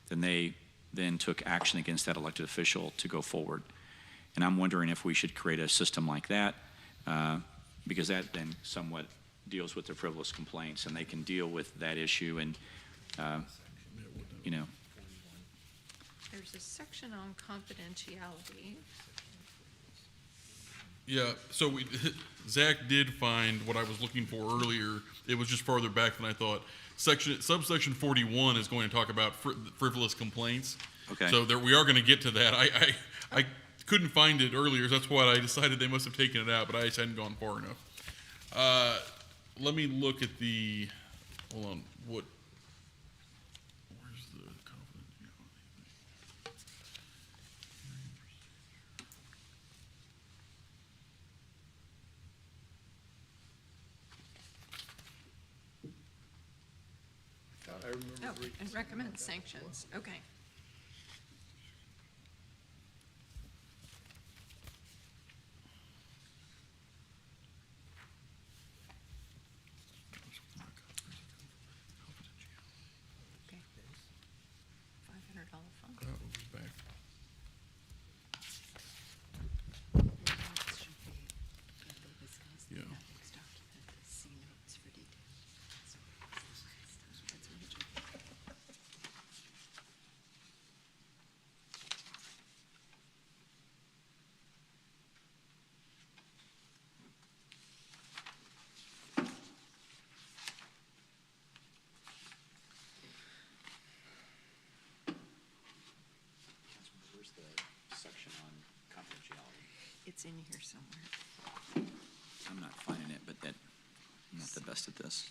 Speaker 2: then they then took action against that elected official to go forward. And I'm wondering if we should create a system like that, because that then somewhat deals with the frivolous complaints, and they can deal with that issue and, you know.
Speaker 6: There's a section on confidentiality.
Speaker 5: Yeah, so Zach did find what I was looking for earlier. It was just farther back than I thought. Subsection 41 is going to talk about frivolous complaints.
Speaker 2: Okay.
Speaker 5: So there, we are going to get to that. I couldn't find it earlier, so that's why I decided they must have taken it out, but I just hadn't gone far enough. Let me look at the, hold on, where's the confidentiality?
Speaker 3: I remember
Speaker 6: Oh,
Speaker 3: reading
Speaker 6: and
Speaker 3: something
Speaker 6: recommend
Speaker 3: about that.
Speaker 6: sanctions, okay. Okay. $500 fine.
Speaker 5: That was back. Yeah.
Speaker 2: Where's the section on confidentiality?
Speaker 4: It's in here somewhere.
Speaker 2: I'm not finding it, but I'm not the best at this.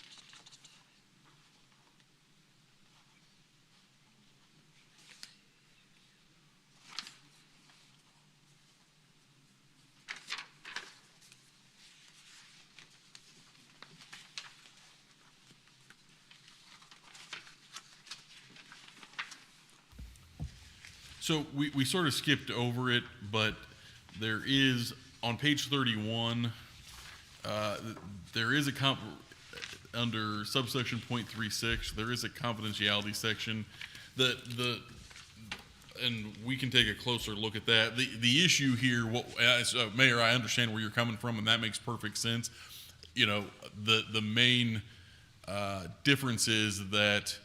Speaker 5: So we sort of skipped over it, but there is, on page 31, there is under subsection .36, there is a confidentiality section. And we can take a closer look at that. The issue here, Mayor, I understand where you're coming from, and that makes perfect sense. You know, the main difference is that,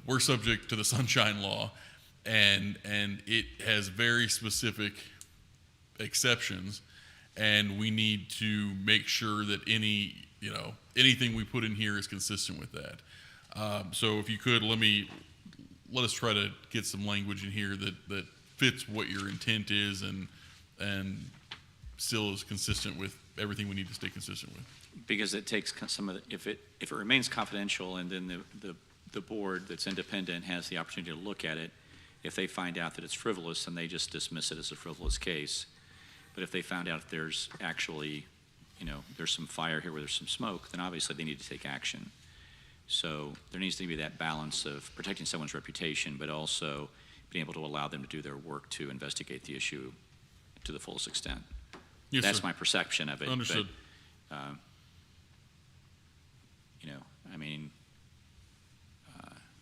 Speaker 5: we're subject to the Sunshine Law, and it has very specific exceptions, and we need to make sure that anything we put in here is consistent with that. So if you could, let us try to get some language in here that fits what your intent is and still is consistent with everything we need to stay consistent with.
Speaker 2: Because it takes some of the, if it remains confidential and then the board that's independent has the opportunity to look at it, if they find out that it's frivolous, then they just dismiss it as a frivolous case. But if they found out there's actually, there's some fire here where there's some smoke, then obviously they need to take action. So there needs to be that balance of protecting someone's reputation, but also being able to allow them to do their work to investigate the issue to the fullest extent.
Speaker 5: Yes,
Speaker 2: That's
Speaker 5: sir.
Speaker 2: my perception of it.
Speaker 5: Understood.
Speaker 2: But,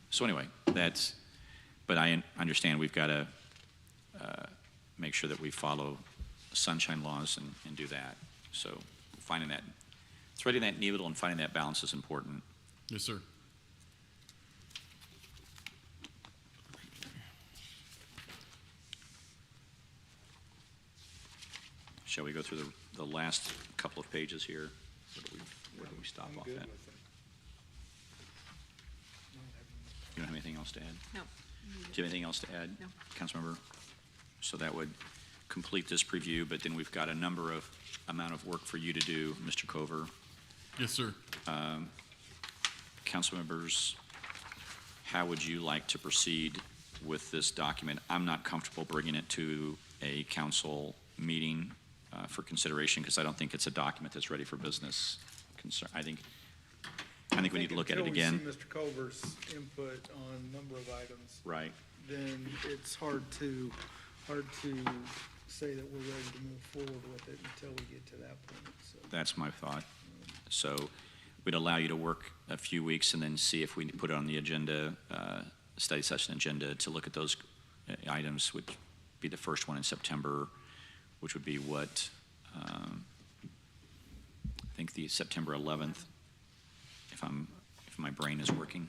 Speaker 2: so anyway, but I understand we've got to make sure that we follow sunshine laws and do that. So threading that needle and finding that balance is important.
Speaker 5: Yes, sir.
Speaker 2: Shall we go through the last couple of pages here? Where do we stop
Speaker 3: I'm
Speaker 2: off
Speaker 3: good
Speaker 2: at?
Speaker 3: with it.
Speaker 2: You don't have anything else to add?
Speaker 6: No.
Speaker 2: Do you have anything else to add?
Speaker 6: No.
Speaker 2: Councilmember? So that would complete this preview, but then we've got a amount of work for you to do, Mr. Cover.
Speaker 5: Yes, sir.
Speaker 2: Council members, how would you like to proceed with this document? I'm not comfortable bringing it to a council meeting for consideration because I don't think it's a document that's ready for business concern. I think we need to look at it again.
Speaker 3: Until we see Mr. Culver's input on a number of items,
Speaker 2: Right.
Speaker 3: then it's hard to say that we're ready to move forward with it until we get to that point, so.
Speaker 2: That's my thought. So we'd allow you to work a few weeks and then see if we put it on the agenda, study session agenda, to look at those items, which would be the first one in September, which would be what, I think the September 11th, if my brain is working.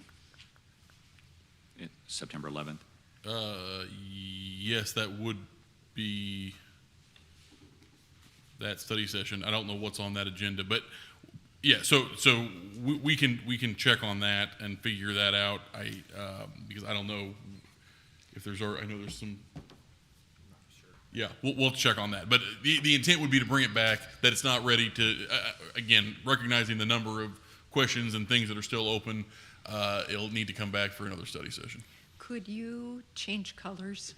Speaker 2: September 11th.
Speaker 5: Yes, that would be that study session. I don't know what's on that agenda, but yeah, so we can check on that and figure that out. Because I don't know if there's, I know there's some. Yeah, we'll check on that. But the intent would be to bring it back, that it's not ready to, again, recognizing the number of questions and things that are still open, it'll need to come back for another study session.
Speaker 4: Could you change colors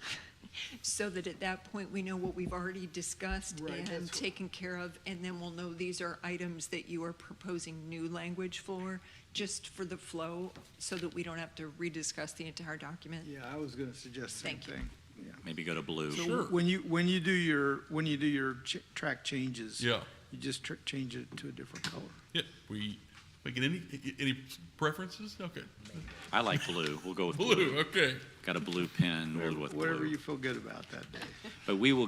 Speaker 4: so that at that point we know what we've already discussed
Speaker 3: Right,
Speaker 4: and
Speaker 3: that's what-
Speaker 4: taken care of, and then we'll know these are items that you are proposing new language for, just for the flow, so that we don't have to rediscuss the entire document?
Speaker 3: Yeah, I was gonna suggest the same
Speaker 4: Thank you.
Speaker 3: thing. Yeah.
Speaker 2: Maybe go to blue.
Speaker 3: So
Speaker 5: Sure.
Speaker 3: when you do your track changes,
Speaker 5: Yeah.
Speaker 3: you just change it to a different color.
Speaker 5: Yeah, we making any preferences? Okay.
Speaker 2: I like blue. We'll go with
Speaker 5: Blue,
Speaker 2: blue.
Speaker 5: okay.
Speaker 2: Got a blue pen, we'll go with
Speaker 3: Whatever
Speaker 2: blue.
Speaker 3: you feel good about that day.
Speaker 2: But we will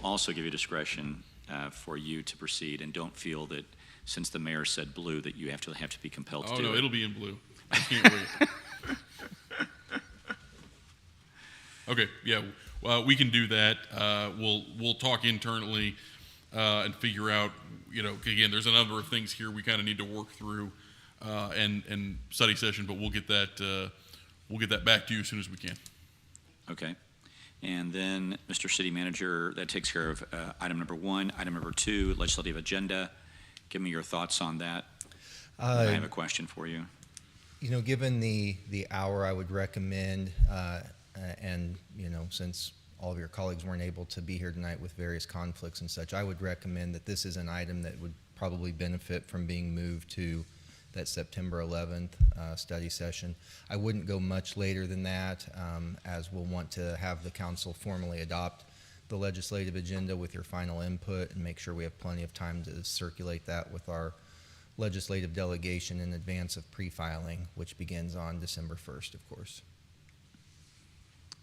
Speaker 2: also give you discretion for you to proceed, and don't feel that since the mayor said blue, that you have to be compelled to
Speaker 5: Oh,
Speaker 2: do
Speaker 5: no,
Speaker 2: it.
Speaker 5: it'll be in blue. I can't wait. Okay, yeah, we can do that. We'll talk internally and figure out, again, there's a number of things here we kind of need to work through and study session, but we'll get that back to you as soon as we can.
Speaker 2: Okay. And then, Mr. City Manager, that takes care of item number 1. Item number 2, legislative agenda. Give me your thoughts on that. I have a question for you.
Speaker 1: Given the hour, I would recommend, and, since all of your colleagues weren't able to be here tonight with various conflicts and such, I would recommend that this is an item that would probably benefit from being moved to that September 11th study session. I wouldn't go much later than that, as we'll want to have the council formally adopt the legislative agenda with your final input and make sure we have plenty of time to circulate that with our legislative delegation in advance of pre-filing, which begins on December 1st, of course.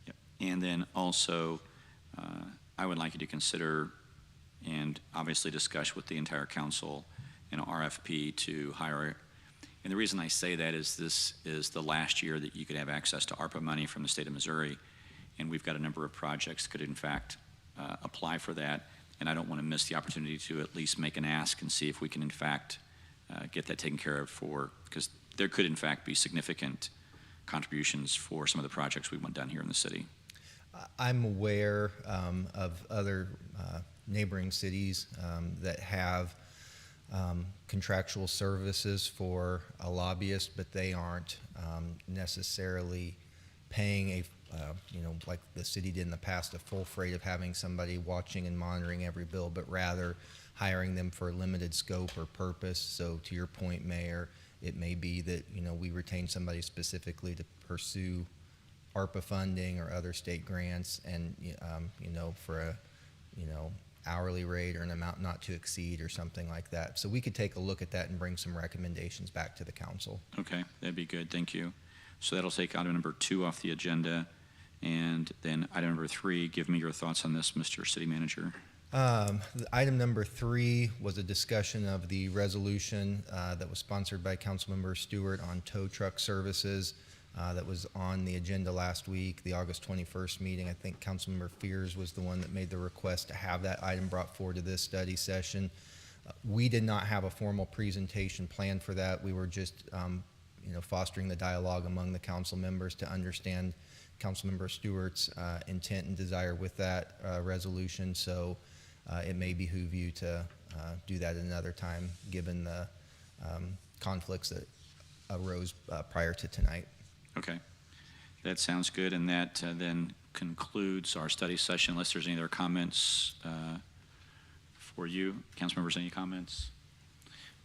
Speaker 2: Yep. And then also, I would like you to consider and obviously discuss with the entire council an RFP to hire. And the reason I say that is this is the last year that you could have access to ARPA money from the state of Missouri. And we've got a number of projects that could in fact apply for that. And I don't want to miss the opportunity to at least make an ask and see if we can in fact get that taken care of because there could in fact be significant contributions for some of the projects we want done here in the city.
Speaker 1: I'm aware of other neighboring cities that have contractual services for a lobbyist, but they aren't necessarily paying like the city did in the past, a full freight of having somebody watching and monitoring every bill, but rather hiring them for a limited scope or purpose. So to your point, Mayor, it may be that, we retain somebody specifically to pursue ARPA funding or other state grants and, for a, hourly rate or an amount not to exceed or something like that. So we could take a look at that and bring some recommendations back to the council.
Speaker 2: Okay, that'd be good. Thank you. So that'll take item number 2 off the agenda. And then item number 3, give me your thoughts on this, Mr. City Manager.
Speaker 1: Item number 3 was a discussion of the resolution that was sponsored by Councilmember Stewart on tow truck services that was on the agenda last week, the August 21st meeting. I think Councilmember Fears was the one that made the request to have that item brought forward to this study session. We did not have a formal presentation planned for that. We were just fostering the dialogue among the council members to understand Councilmember Stewart's intent and desire with that resolution. So it may behoove you to do that at another time, given the conflicts that arose prior to tonight.
Speaker 2: Okay, that sounds good. And that then concludes our study session, unless there's any other comments for you. Council members, any comments?